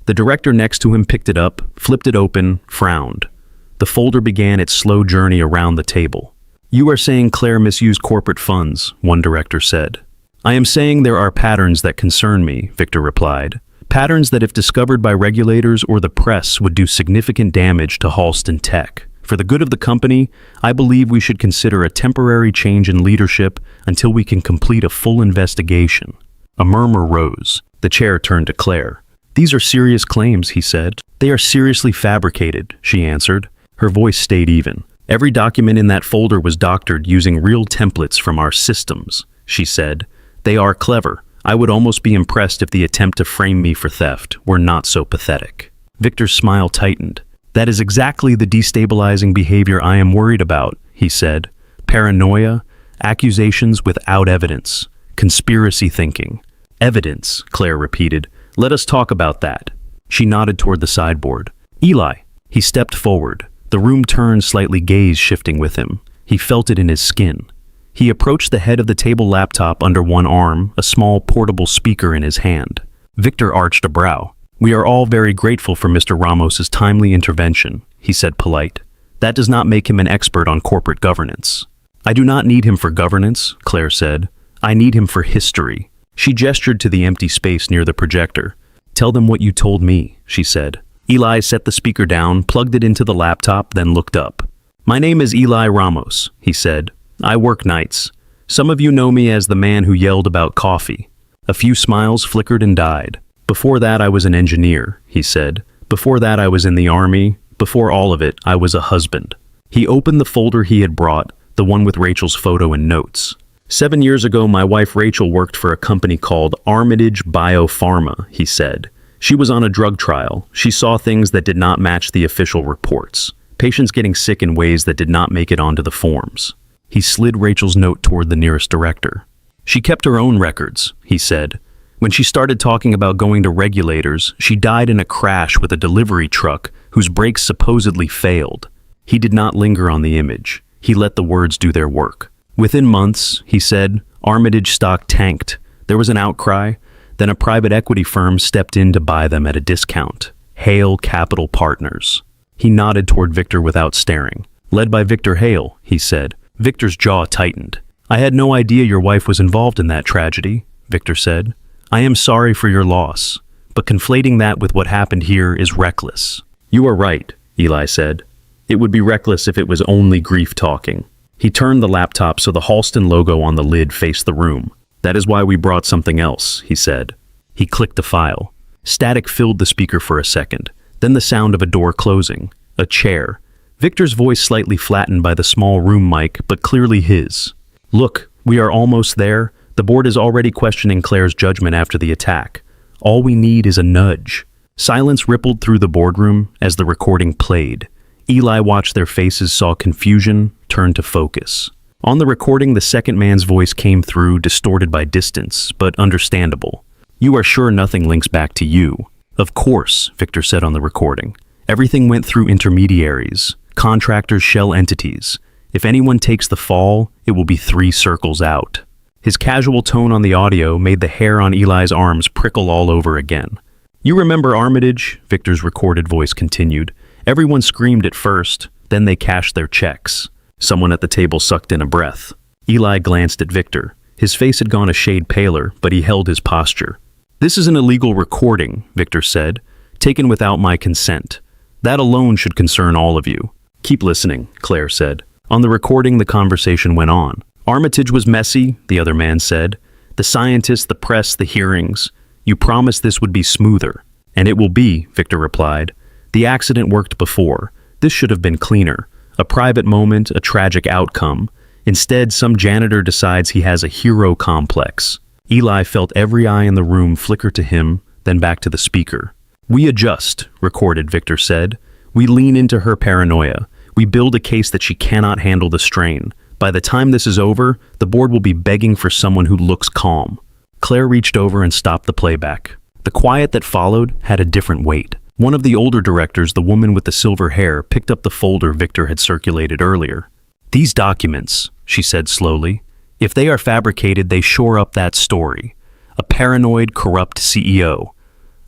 The director next to him picked it up, flipped it open, frowned. The folder began its slow journey around the table. You are saying Claire misused corporate funds, one director said. I am saying there are patterns that concern me, Victor replied. Patterns that if discovered by regulators or the press would do significant damage to Halston Tech. For the good of the company, I believe we should consider a temporary change in leadership until we can complete a full investigation. A murmur rose. The chair turned to Claire. These are serious claims, he said. They are seriously fabricated, she answered. Her voice stayed even. Every document in that folder was doctored using real templates from our systems, she said. They are clever. I would almost be impressed if the attempt to frame me for theft were not so pathetic. Victor's smile tightened. That is exactly the destabilizing behavior I am worried about, he said. Paranoia, accusations without evidence, conspiracy thinking. Evidence, Claire repeated. Let us talk about that. She nodded toward the sideboard. Eli. He stepped forward. The room turned slightly, gaze shifting with him. He felt it in his skin. He approached the head of the table laptop under one arm, a small portable speaker in his hand. Victor arched a brow. We are all very grateful for Mr. Ramos's timely intervention, he said polite. That does not make him an expert on corporate governance. I do not need him for governance, Claire said. I need him for history. She gestured to the empty space near the projector. Tell them what you told me, she said. Eli set the speaker down, plugged it into the laptop, then looked up. My name is Eli Ramos, he said. I work nights. Some of you know me as the man who yelled about coffee. A few smiles flickered and died. Before that, I was an engineer, he said. Before that, I was in the army. Before all of it, I was a husband. He opened the folder he had brought, the one with Rachel's photo and notes. 7 years ago, my wife Rachel worked for a company called Armitage Biopharma, he said. She was on a drug trial. She saw things that did not match the official reports. Patients getting sick in ways that did not make it onto the forms. He slid Rachel's note toward the nearest director. She kept her own records, he said. When she started talking about going to regulators, she died in a crash with a delivery truck whose brakes supposedly failed. He did not linger on the image. He let the words do their work. Within months, he said, Armitage stock tanked. There was an outcry. Then a private equity firm stepped in to buy them at a discount. Hale Capital Partners. He nodded toward Victor without staring. Led by Victor Hale, he said. Victor's jaw tightened. I had no idea your wife was involved in that tragedy, Victor said. I am sorry for your loss, but conflating that with what happened here is reckless. You are right, Eli said. It would be reckless if it was only grief talking. He turned the laptop so the Halston logo on the lid faced the room. That is why we brought something else, he said. He clicked a file. Static filled the speaker for a second, then the sound of a door closing, a chair. Victor's voice slightly flattened by the small room mic, but clearly his. Look, we are almost there. The board is already questioning Claire's judgment after the attack. All we need is a nudge. Silence rippled through the boardroom as the recording played. Eli watched their faces, saw confusion, turned to focus. On the recording, the second man's voice came through, distorted by distance, but understandable. You are sure nothing links back to you? Of course, Victor said on the recording. Everything went through intermediaries, contractors, shell entities. If anyone takes the fall, it will be 3 circles out. His casual tone on the audio made the hair on Eli's arms prickle all over again. You remember Armitage? Victor's recorded voice continued. Everyone screamed at first, then they cashed their checks. Someone at the table sucked in a breath. Eli glanced at Victor. His face had gone a shade paler, but he held his posture. This is an illegal recording, Victor said, taken without my consent. That alone should concern all of you. Keep listening, Claire said. On the recording, the conversation went on. Armitage was messy, the other man said. The scientists, the press, the hearings. You promised this would be smoother. And it will be, Victor replied. The accident worked before. This should have been cleaner. A private moment, a tragic outcome. Instead, some janitor decides he has a hero complex. Eli felt every eye in the room flicker to him, then back to the speaker. We adjust, recorded Victor said. We lean into her paranoia. We build a case that she cannot handle the strain. By the time this is over, the board will be begging for someone who looks calm. Claire reached over and stopped the playback. The quiet that followed had a different weight. One of the older directors, the woman with the silver hair, picked up the folder Victor had circulated earlier. "These documents," she said slowly, "if they are fabricated, they shore up that story. A paranoid, corrupt CEO.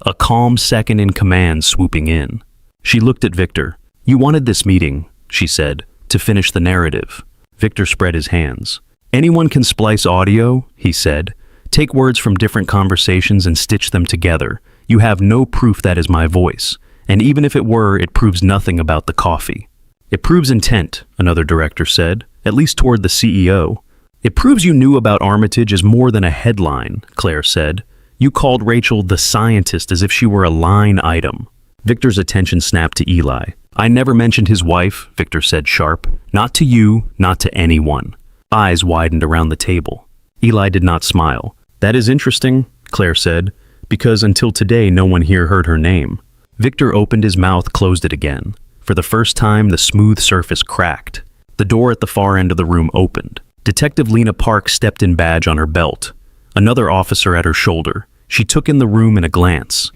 A calm second in command swooping in." She looked at Victor. "You wanted this meeting," she said, "to finish the narrative." Victor spread his hands. "Anyone can splice audio," he said. "Take words from different conversations and stitch them together. You have no proof that is my voice. And even if it were, it proves nothing about the coffee." "It proves intent," another director said, "at least toward the CEO." "It proves you knew about Armitage as more than a headline," Claire said. "You called Rachel the scientist as if she were a line item." Victor's attention snapped to Eli. "I never mentioned his wife," Victor said sharp. "Not to you, not to anyone." Eyes widened around the table. Eli did not smile. "That is interesting," Claire said, "because until today no one here heard her name." Victor opened his mouth, closed it again. For the first time, the smooth surface cracked. The door at the far end of the room opened. Detective Lena Park stepped in, badge on her belt. Another officer at her shoulder. She took in the room in a glance.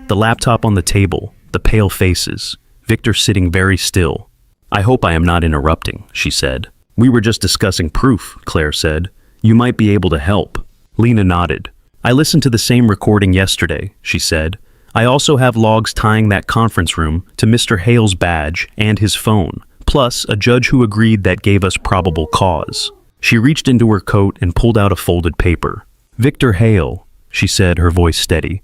The laptop on the table, the pale faces, Victor sitting very still. "I hope I am not interrupting," she said. "We were just discussing proof," Claire said. "You might be able to help." Lena nodded. "I listened to the same recording yesterday," she said. "I also have logs tying that conference room to Mr. Hale's badge and his phone, plus a judge who agreed that gave us probable cause." She reached into her coat and pulled out a folded paper. "Victor Hale," she said, her voice steady.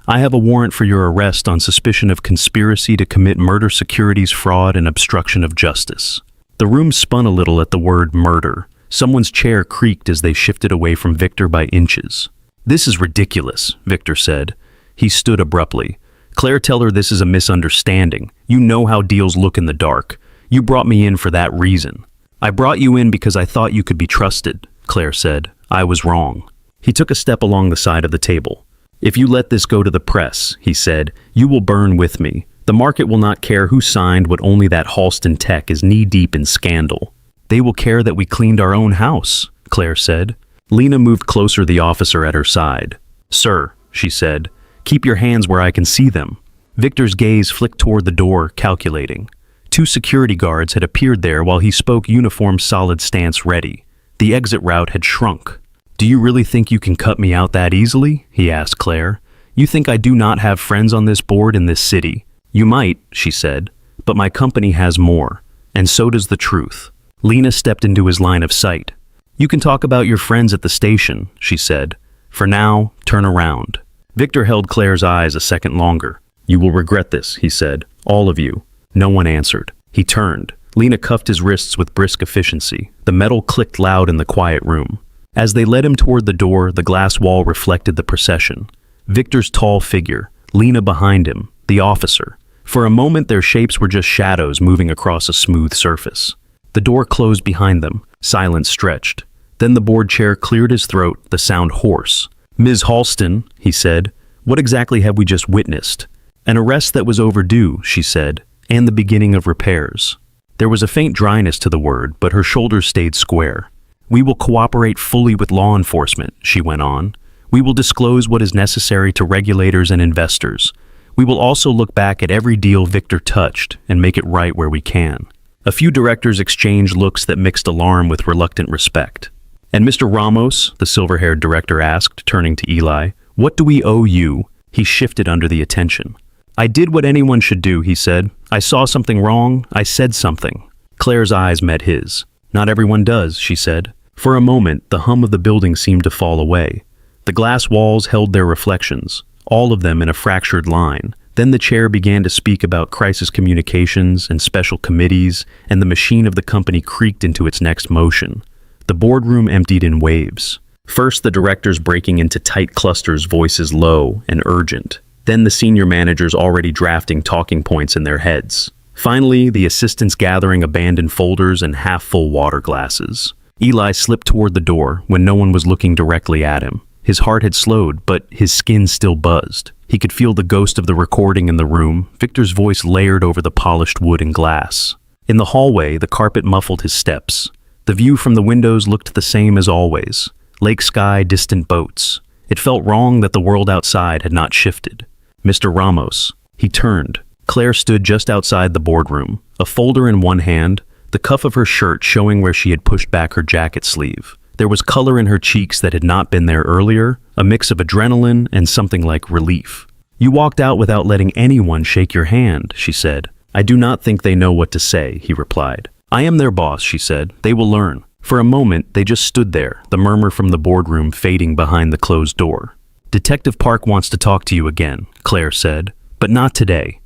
"I have a warrant for your arrest on suspicion of conspiracy to commit murder, securities fraud, and obstruction of justice." The room spun a little at the word murder. Someone's chair creaked as they shifted away from Victor by inches. "This is ridiculous," Victor said. He stood abruptly. "Claire, tell her this is a misunderstanding. You know how deals look in the dark. You brought me in for that reason." "I brought you in because I thought you could be trusted," Claire said. "I was wrong." He took a step along the side of the table. "If you let this go to the press," he said, "you will burn with me. The market will not care who signed what only that Halston Tech is knee-deep in scandal." "They will care that we cleaned our own house," Claire said. Lena moved closer, the officer at her side. "Sir," she said, "keep your hands where I can see them." Victor's gaze flicked toward the door, calculating. 2 security guards had appeared there while he spoke, uniform, solid stance ready. The exit route had shrunk. "Do you really think you can cut me out that easily?" he asked Claire. "You think I do not have friends on this board in this city?" "You might," she said, "but my company has more, and so does the truth." Lena stepped into his line of sight. "You can talk about your friends at the station," she said. "For now, turn around." Victor held Claire's eyes a second longer. "You will regret this," he said. "All of you." No one answered. He turned. Lena cuffed his wrists with brisk efficiency. The metal clicked loud in the quiet room. As they led him toward the door, the glass wall reflected the procession. Victor's tall figure, Lena behind him, the officer. For a moment, their shapes were just shadows moving across a smooth surface. The door closed behind them. Silence stretched. Then the board chair cleared his throat, the sound hoarse. "Ms. Halston," he said, "what exactly have we just witnessed?" "An arrest that was overdue," she said, "and the beginning of repairs." There was a faint dryness to the word, but her shoulders stayed square. "We will cooperate fully with law enforcement," she went on. "We will disclose what is necessary to regulators and investors. We will also look back at every deal Victor touched and make it right where we can." A few directors exchanged looks that mixed alarm with reluctant respect. "And Mr. Ramos," the silver-haired director asked, turning to Eli, "what do we owe you?" He shifted under the attention. "I did what anyone should do," he said. "I saw something wrong. I said something." Claire's eyes met his. "Not everyone does," she said. For a moment, the hum of the building seemed to fall away. The glass walls held their reflections, all of them in a fractured line. Then the chair began to speak about crisis communications and special committees, and the machine of the company creaked into its next motion. The boardroom emptied in waves. First, the directors breaking into tight clusters, voices low and urgent. Then the senior managers already drafting talking points in their heads. Finally, the assistants gathering abandoned folders and half-full water glasses. Eli slipped toward the door when no one was looking directly at him. His heart had slowed, but his skin still buzzed. He could feel the ghost of the recording in the room, Victor's voice layered over the polished wood and glass. In the hallway, the carpet muffled his steps. The view from the windows looked the same as always. Lake sky, distant boats. It felt wrong that the world outside had not shifted. Mr. Ramos. He turned. Claire stood just outside the boardroom, a folder in one hand, the cuff of her shirt showing where she had pushed back her jacket sleeve. There was color in her cheeks that had not been there earlier, a mix of adrenaline and something like relief. "You walked out without letting anyone shake your hand," she said. "I do not think they know what to say," he replied. "I am their boss," she said. "They will learn." For a moment, they just stood there, the murmur from the boardroom fading behind the closed door. "Detective Park wants to talk to you again," Claire said, "but not today.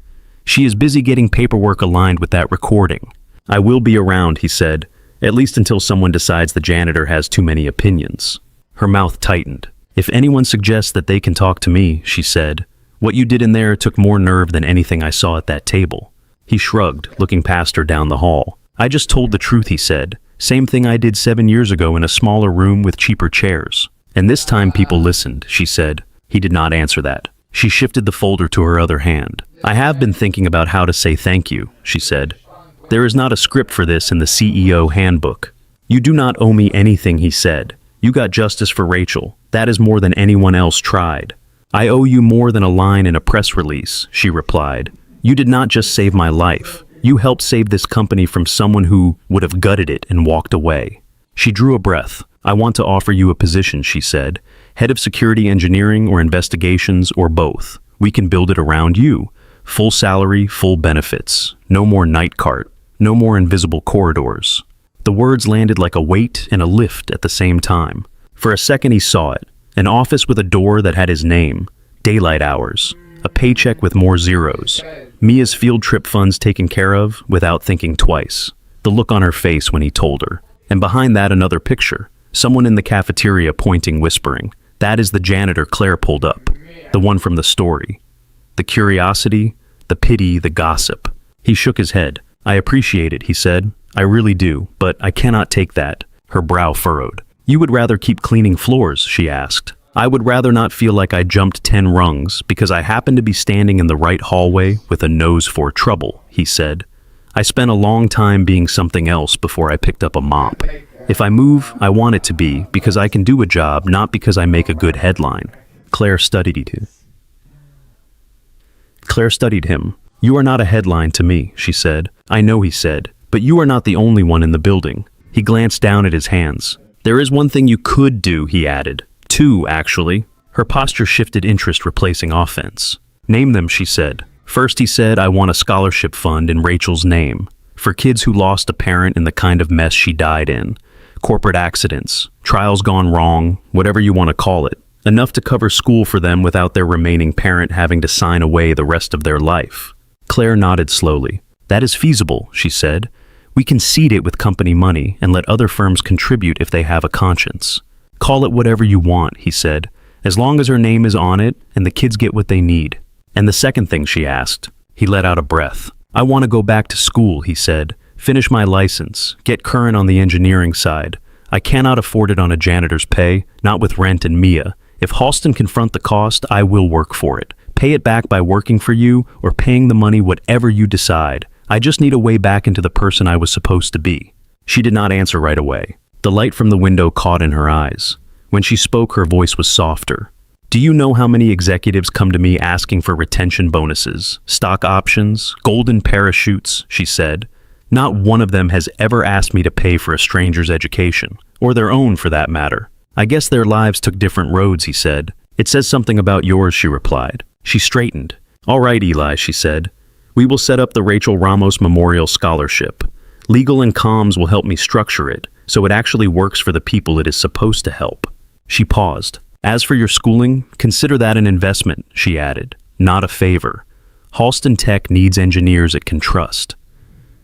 She is busy getting paperwork aligned with that recording." "I will be around," he said, "at least until someone decides the janitor has too many opinions." Her mouth tightened. "If anyone suggests that they can talk to me," she said, "what you did in there took more nerve than anything I saw at that table." He shrugged, looking past her down the hall. "I just told the truth," he said. "Same thing I did 7 years ago in a smaller room with cheaper chairs. And this time people listened," she said. He did not answer that. She shifted the folder to her other hand. "I have been thinking about how to say thank you," she said. "There is not a script for this in the CEO handbook." "You do not owe me anything," he said. "You got justice for Rachel. That is more than anyone else tried." "I owe you more than a line in a press release," she replied. "You did not just save my life. You helped save this company from someone who would have gutted it and walked away." She drew a breath. "I want to offer you a position," she said. "Head of security engineering or investigations or both. We can build it around you. Full salary, full benefits. No more night cart. No more invisible corridors." The words landed like a weight and a lift at the same time. For a second he saw it. An office with a door that had his name. Daylight hours. A paycheck with more zeros. Mia's field trip funds taken care of without thinking twice. The look on her face when he told her. And behind that another picture. Someone in the cafeteria pointing, whispering. That is the janitor Claire pulled up. The one from the story. The curiosity, the pity, the gossip. He shook his head. "I appreciate it," he said. "I really do, but I cannot take that." Her brow furrowed. "You would rather keep cleaning floors?" she asked. "I would rather not feel like I jumped 10 rungs because I happened to be standing in the right hallway with a nose for trouble," he said. "I spent a long time being something else before I picked up a mop. If I move, I want it to be because I can do a job, not because I make a good headline." Claire studied him. "You are not a headline to me," she said. "I know," he said, "but you are not the only one in the building." He glanced down at his hands. "There is one thing you could do," he added. "Two, actually." Her posture shifted, interest replacing offense. "Name them," she said. "First," he said, "I want a scholarship fund in Rachel's name. For kids who lost a parent in the kind of mess she died in. Corporate accidents, trials gone wrong, whatever you want to call it. Enough to cover school for them without their remaining parent having to sign away the rest of their life." Claire nodded slowly. "That is feasible," she said. "We can seed it with company money and let other firms contribute if they have a conscience. Call it whatever you want," he said, "as long as her name is on it and the kids get what they need." "And the second thing?" she asked. He let out a breath. "I want to go back to school," he said. "Finish my license, get current on the engineering side. I cannot afford it on a janitor's pay, not with rent and Mia. If Halston can front the cost, I will work for it. Pay it back by working for you or paying the money, whatever you decide. I just need a way back into the person I was supposed to be." She did not answer right away. The light from the window caught in her eyes. When she spoke, her voice was softer. "Do you know how many executives come to me asking for retention bonuses, stock options, golden parachutes?" she said. "Not one of them has ever asked me to pay for a stranger's education, or their own for that matter. I guess their lives took different roads," he said. "It says something about yours," she replied. She straightened. "All right, Eli," she said. "We will set up the Rachel Ramos Memorial Scholarship. Legal and comms will help me structure it, so it actually works for the people it is supposed to help." She paused. "As for your schooling, consider that an investment," she added, "not a favor. Halston Tech needs engineers it can trust.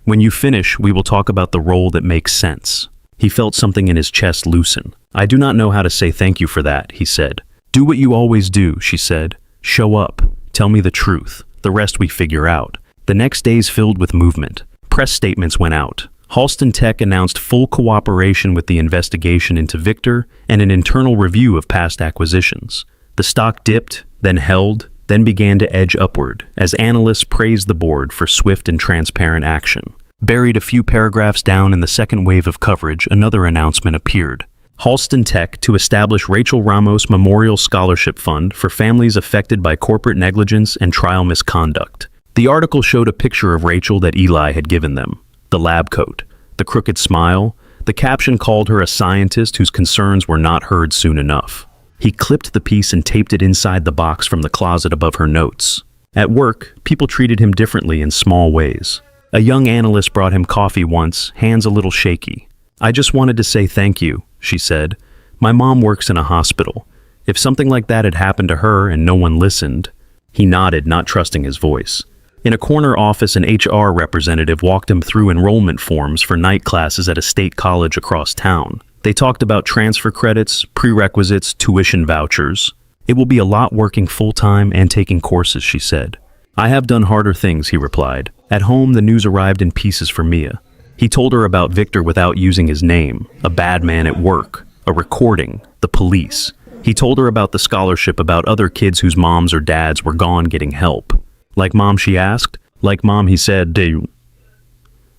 When you finish, we will talk about the role that makes sense." He felt something in his chest loosen. "I do not know how to say thank you for that," he said. "Do what you always do," she said. "Show up. Tell me the truth. The rest we figure out." The next days filled with movement. Press statements went out. Halston Tech announced full cooperation with the investigation into Victor and an internal review of past acquisitions. The stock dipped, then held, then began to edge upward as analysts praised the board for swift and transparent action. Buried a few paragraphs down in the second wave of coverage, another announcement appeared. Halston Tech to establish Rachel Ramos Memorial Scholarship Fund for families affected by corporate negligence and trial misconduct. The article showed a picture of Rachel that Eli had given them. The lab coat, the crooked smile. The caption called her a scientist whose concerns were not heard soon enough. He clipped the piece and taped it inside the box from the closet above her notes. At work, people treated him differently in small ways. A young analyst brought him coffee once, hands a little shaky. "I just wanted to say thank you," she said. "My mom works in a hospital. If something like that had happened to her and no one listened..." He nodded, not trusting his voice. In a corner office, an HR representative walked him through enrollment forms for night classes at a state college across town. They talked about transfer credits, prerequisites, tuition vouchers. "It will be a lot working full-time and taking courses," she said. "I have done harder things," he replied. At home, the news arrived in pieces for Mia. He told her about Victor without using his name, a bad man at work, a recording, the police. He told her about the scholarship, about other kids whose moms or dads were gone getting help. "Like mom?" she asked. "Like mom," he said.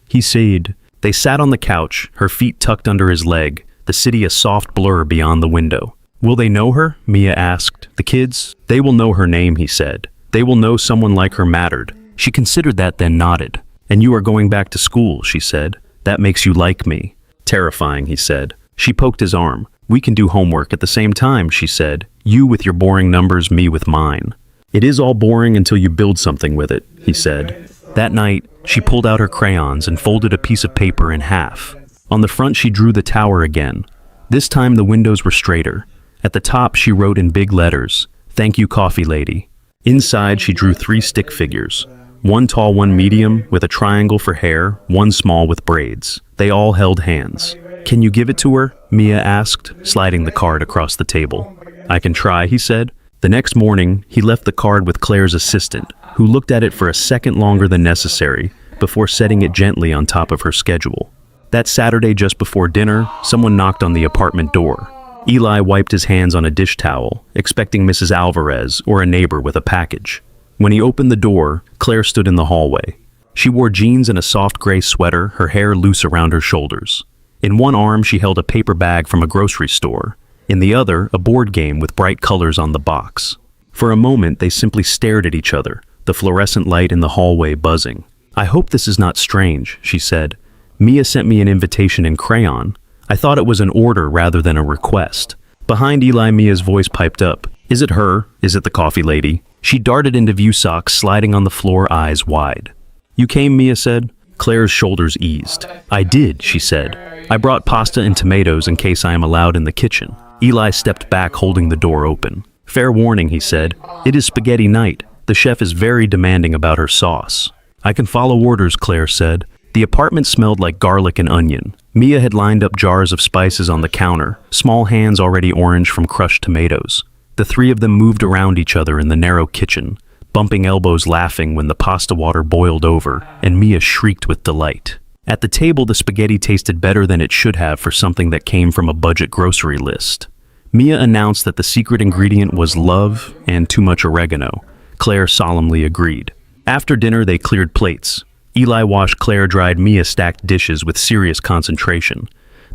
He said. They sat on the couch, her feet tucked under his leg, the city a soft blur beyond the window. "Will they know her?" Mia asked. "The kids? They will know her name," he said. "They will know someone like her mattered." She considered that, then nodded. "And you are going back to school," she said. "That makes you like me." "Terrifying," he said. She poked his arm. "We can do homework at the same time," she said. "You with your boring numbers, me with mine." "It is all boring until you build something with it," he said. That night, she pulled out her crayons and folded a piece of paper in half. On the front, she drew the tower again. This time, the windows were straighter. At the top, she wrote in big letters, "Thank you, coffee lady." Inside, she drew 3 stick figures. One tall, one medium, with a triangle for hair, one small with braids. They all held hands. "Can you give it to her?" Mia asked, sliding the card across the table. "I can try," he said. The next morning, he left the card with Claire's assistant, who looked at it for a second longer than necessary before setting it gently on top of her schedule. That Saturday, just before dinner, someone knocked on the apartment door. Eli wiped his hands on a dish towel, expecting Mrs. Alvarez or a neighbor with a package. When he opened the door, Claire stood in the hallway. She wore jeans and a soft gray sweater, her hair loose around her shoulders. In one arm, she held a paper bag from a grocery store. In the other, a board game with bright colors on the box. For a moment, they simply stared at each other, the fluorescent light in the hallway buzzing. "I hope this is not strange," she said. "Mia sent me an invitation in crayon. I thought it was an order rather than a request." Behind Eli, Mia's voice piped up. "Is it her? Is it the coffee lady?" She darted into view, socks sliding on the floor, eyes wide. "You came," Mia said. Claire's shoulders eased. "I did," she said. "I brought pasta and tomatoes in case I am allowed in the kitchen." Eli stepped back, holding the door open. "Fair warning," he said. "It is spaghetti night. The chef is very demanding about her sauce." "I can follow orders," Claire said. The apartment smelled like garlic and onion. Mia had lined up jars of spices on the counter, small hands already orange from crushed tomatoes. The 3 of them moved around each other in the narrow kitchen, bumping elbows, laughing when the pasta water boiled over, and Mia shrieked with delight. At the table, the spaghetti tasted better than it should have for something that came from a budget grocery list. Mia announced that the secret ingredient was love and too much oregano. Claire solemnly agreed. After dinner, they cleared plates. Eli washed, Claire dried, Mia stacked dishes with serious concentration.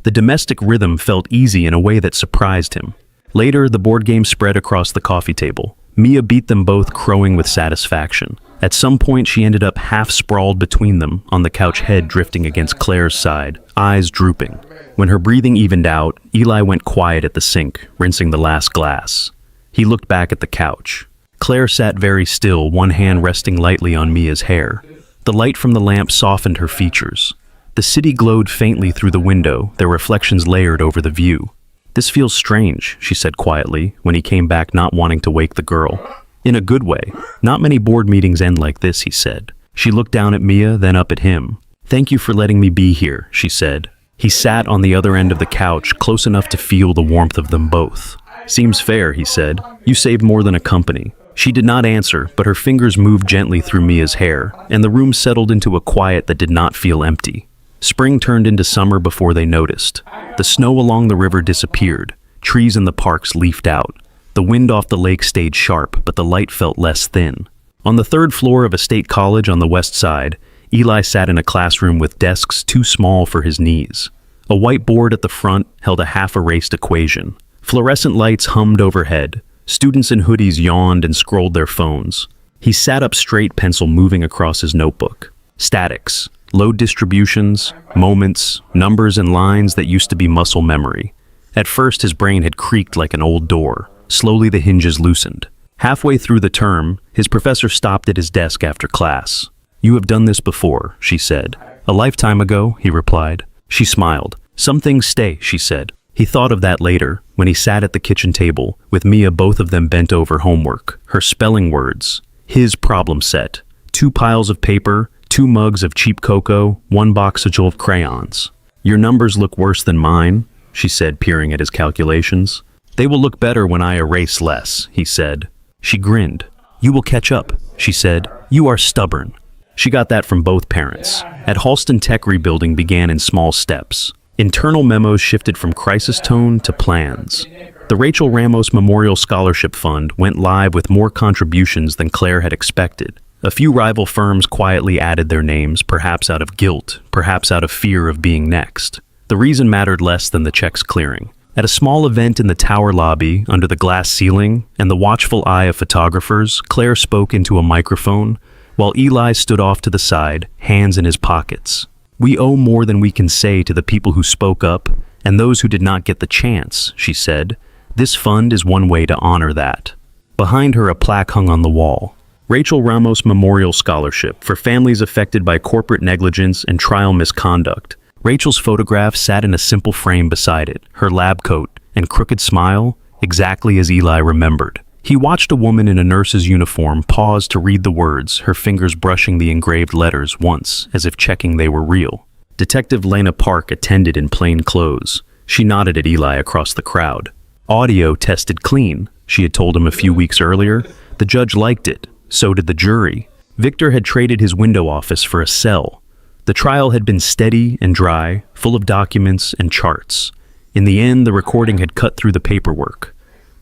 The domestic rhythm felt easy in a way that surprised him. Later, the board game spread across the coffee table. Mia beat them both, crowing with satisfaction. At some point, she ended up half sprawled between them, on the couch, head drifting against Claire's side, eyes drooping. When her breathing evened out, Eli went quiet at the sink, rinsing the last glass. He looked back at the couch. Claire sat very still, one hand resting lightly on Mia's hair. The light from the lamp softened her features. The city glowed faintly through the window, their reflections layered over the view. "This feels strange," she said quietly, when he came back, not wanting to wake the girl. "In a good way. Not many board meetings end like this," he said. She looked down at Mia, then up at him. "Thank you for letting me be here," she said. He sat on the other end of the couch, close enough to feel the warmth of them both. "Seems fair," he said. "You saved more than a company." She did not answer, but her fingers moved gently through Mia's hair, and the room settled into a quiet that did not feel empty. Spring turned into summer before they noticed. The snow along the river disappeared. Trees in the parks leafed out. The wind off the lake stayed sharp, but the light felt less thin. On the 3rd floor of a state college on the west side, Eli sat in a classroom with desks too small for his knees. A whiteboard at the front held a half-erased equation. Fluorescent lights hummed overhead. Students in hoodies yawned and scrolled their phones. He sat up straight, pencil moving across his notebook. Statics, load distributions, moments, numbers and lines that used to be muscle memory. At first, his brain had creaked like an old door. Slowly, the hinges loosened. Halfway through the term, his professor stopped at his desk after class. "You have done this before," she said. "A lifetime ago," he replied. She smiled. "Some things stay," she said. He thought of that later, when he sat at the kitchen table, with Mia, both of them bent over homework, her spelling words, his problem set, 2 piles of paper, 2 mugs of cheap cocoa, 1 box of crayons. "Your numbers look worse than mine," she said, peering at his calculations. "They will look better when I erase less," he said. She grinned. "You will catch up," she said. "You are stubborn." She got that from both parents. At Halston, Tech rebuilding began in small steps. Internal memos shifted from crisis tone to plans. The Rachel Ramos Memorial Scholarship Fund went live with more contributions than Claire had expected. A few rival firms quietly added their names, perhaps out of guilt, perhaps out of fear of being next. The reason mattered less than the checks clearing. At a small event in the tower lobby, under the glass ceiling and the watchful eye of photographers, Claire spoke into a microphone, while Eli stood off to the side, hands in his pockets. "We owe more than we can say to the people who spoke up and those who did not get the chance," she said. "This fund is one way to honor that." Behind her, a plaque hung on the wall. Rachel Ramos Memorial Scholarship for families affected by corporate negligence and trial misconduct. Rachel's photograph sat in a simple frame beside it, her lab coat and crooked smile, exactly as Eli remembered. He watched a woman in a nurse's uniform pause to read the words, her fingers brushing the engraved letters once, as if checking they were real. Detective Lena Park attended in plain clothes. She nodded at Eli across the crowd. "Audio tested clean," she had told him a few weeks earlier. The judge liked it. So did the jury. Victor had traded his window office for a cell. The trial had been steady and dry, full of documents and charts. In the end, the recording had cut through the paperwork.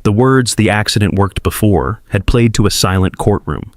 The words "the accident worked before" had played to a silent courtroom.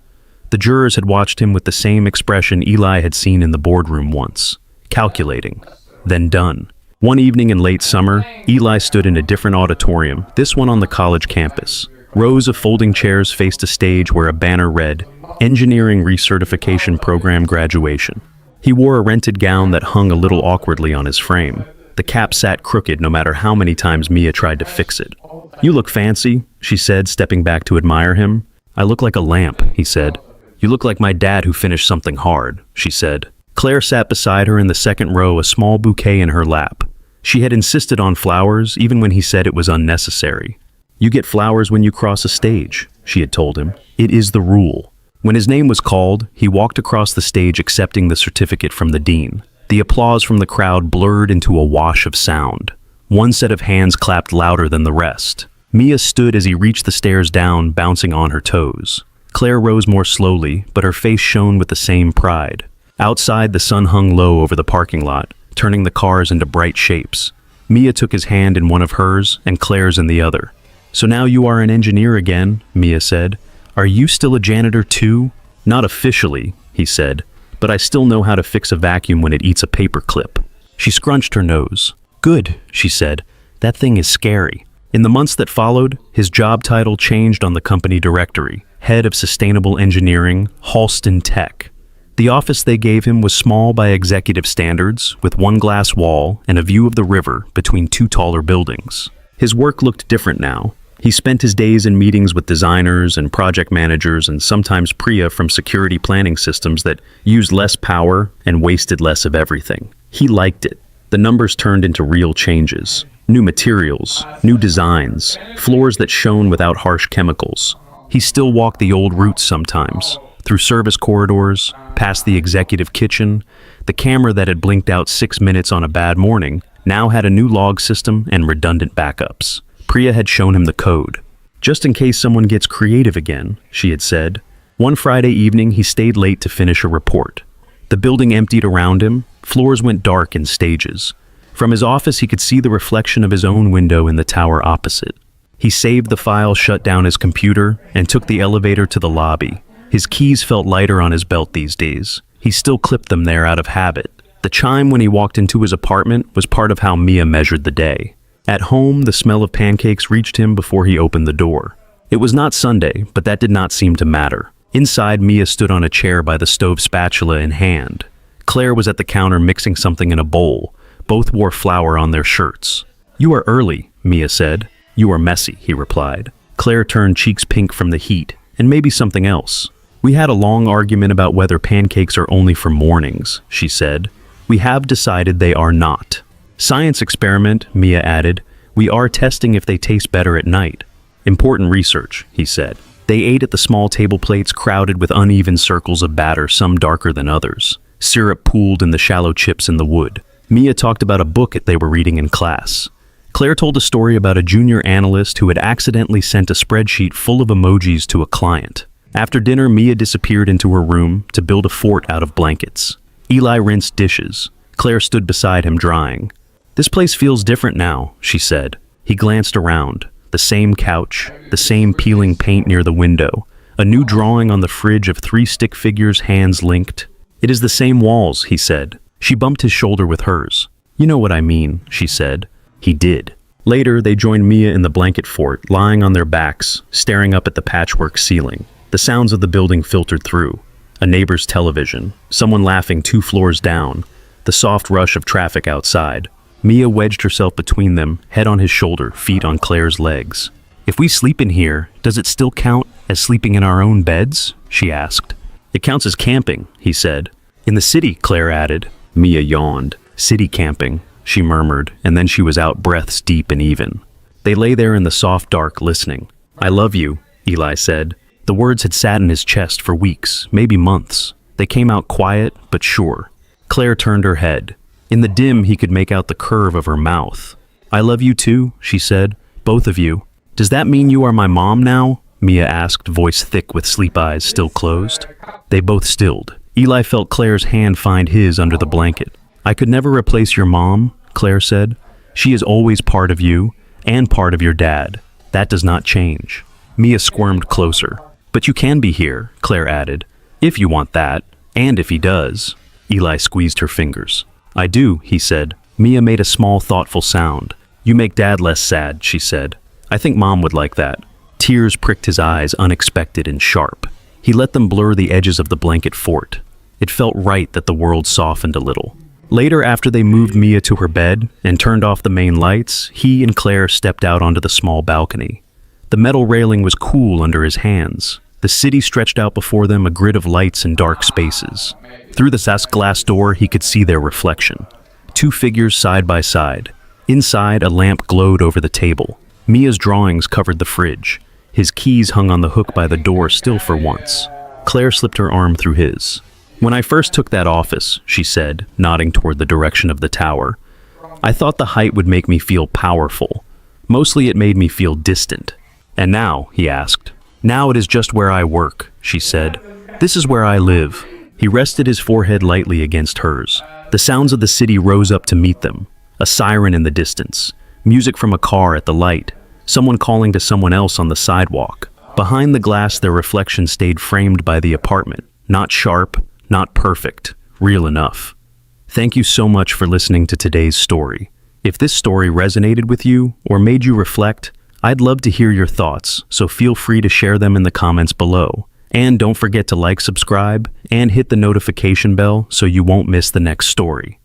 The jurors had watched him with the same expression Eli had seen in the boardroom once, calculating, then done. One evening in late summer, Eli stood in a different auditorium, this one on the college campus. Rows of folding chairs faced a stage where a banner read, "Engineering Recertification Program Graduation." He wore a rented gown that hung a little awkwardly on his frame. The cap sat crooked no matter how many times Mia tried to fix it. "You look fancy," she said, stepping back to admire him. "I look like a lamp," he said. "You look like my dad who finished something hard," she said. Claire sat beside her in the second row, a small bouquet in her lap. She had insisted on flowers, even when he said it was unnecessary. "You get flowers when you cross a stage," she had told him. "It is the rule." When his name was called, he walked across the stage accepting the certificate from the dean. The applause from the crowd blurred into a wash of sound. One set of hands clapped louder than the rest. Mia stood as he reached the stairs down, bouncing on her toes. Claire rose more slowly, but her face shone with the same pride. Outside, the sun hung low over the parking lot, turning the cars into bright shapes. Mia took his hand in one of hers and Claire's in the other. "So now you are an engineer again," Mia said. "Are you still a janitor too?" "Not officially," he said, "but I still know how to fix a vacuum when it eats a paper clip." She scrunched her nose. "Good," she said. "That thing is scary." In the months that followed, his job title changed on the company directory, Head of Sustainable Engineering, Halston Tech. The office they gave him was small by executive standards, with one glass wall and a view of the river between 2 taller buildings. His work looked different now. He spent his days in meetings with designers and project managers and sometimes Priya from security planning systems that used less power and wasted less of everything. He liked it. The numbers turned into real changes. New materials, new designs, floors that shone without harsh chemicals. He still walked the old routes sometimes, through service corridors, past the executive kitchen. The camera that had blinked out 6 minutes on a bad morning now had a new log system and redundant backups. Priya had shown him the code. "Just in case someone gets creative again," she had said. One Friday evening, he stayed late to finish a report. The building emptied around him. Floors went dark in stages. From his office, he could see the reflection of his own window in the tower opposite. He saved the file, shut down his computer, and took the elevator to the lobby. His keys felt lighter on his belt these days. He still clipped them there out of habit. The chime when he walked into his apartment was part of how Mia measured the day. At home, the smell of pancakes reached him before he opened the door. It was not Sunday, but that did not seem to matter. Inside, Mia stood on a chair by the stove, spatula in hand. Claire was at the counter mixing something in a bowl. Both wore flour on their shirts. "You are early," Mia said. "You are messy," he replied. Claire turned cheeks pink from the heat, and maybe something else. "We had a long argument about whether pancakes are only for mornings," she said. "We have decided they are not." "Science experiment," Mia added. "We are testing if they taste better at night." "Important research," he said. They ate at the small table plates crowded with uneven circles of batter, some darker than others. Syrup pooled in the shallow chips in the wood. Mia talked about a book they were reading in class. Claire told a story about a junior analyst who had accidentally sent a spreadsheet full of emojis to a client. After dinner, Mia disappeared into her room to build a fort out of blankets. Eli rinsed dishes. Claire stood beside him, drying. "This place feels different now," she said. He glanced around. The same couch, the same peeling paint near the window, a new drawing on the fridge of 3 stick figures, hands linked. "It is the same walls," he said. She bumped his shoulder with hers. "You know what I mean," she said. He did. Later, they joined Mia in the blanket fort, lying on their backs, staring up at the patchwork ceiling. The sounds of the building filtered through. A neighbor's television, someone laughing 2 floors down, the soft rush of traffic outside. Mia wedged herself between them, head on his shoulder, feet on Claire's legs. "If we sleep in here, does it still count as sleeping in our own beds?" she asked. "It counts as camping," he said. "In the city," Claire added. Mia yawned. "City camping," she murmured, and then she was out, breaths deep and even. They lay there in the soft dark, listening. "I love you," Eli said. The words had sat in his chest for weeks, maybe months. They came out quiet, but sure. Claire turned her head. In the dim, he could make out the curve of her mouth. "I love you too," she said. "Both of you." "Does that mean you are my mom now?" Mia asked, voice thick with sleep eyes still closed. They both stilled. Eli felt Claire's hand find his under the blanket. "I could never replace your mom," Claire said. "She is always part of you, and part of your dad. That does not change." Mia squirmed closer. "But you can be here," Claire added. "If you want that, and if he does." Eli squeezed her fingers. "I do," he said. Mia made a small, thoughtful sound. "You make Dad less sad," she said. "I think Mom would like that." Tears pricked his eyes, unexpected and sharp. He let them blur the edges of the blanket fort. It felt right that the world softened a little. Later, after they moved Mia to her bed and turned off the main lights, he and Claire stepped out onto the small balcony. The metal railing was cool under his hands. The city stretched out before them, a grid of lights and dark spaces. Through the glass door, he could see their reflection. 2 figures side by side. Inside, a lamp glowed over the table. Mia's drawings covered the fridge. His keys hung on the hook by the door, still for once. Claire slipped her arm through his. "When I first took that office," she said, nodding toward the direction of the tower, "I thought the height would make me feel powerful. Mostly it made me feel distant." "And now?" he asked. "Now it is just where I work," she said. "This is where I live." He rested his forehead lightly against hers. The sounds of the city rose up to meet them. A siren in the distance, music from a car at the light, someone calling to someone else on the sidewalk. Behind the glass, their reflection stayed framed by the apartment. Not sharp, not perfect, real enough. Thank you so much for listening to today's story. If this story resonated with you or made you reflect, I'd love to hear your thoughts, so feel free to share them in the comments below. And don't forget to like, subscribe, and hit the notification bell so you won't miss the next story.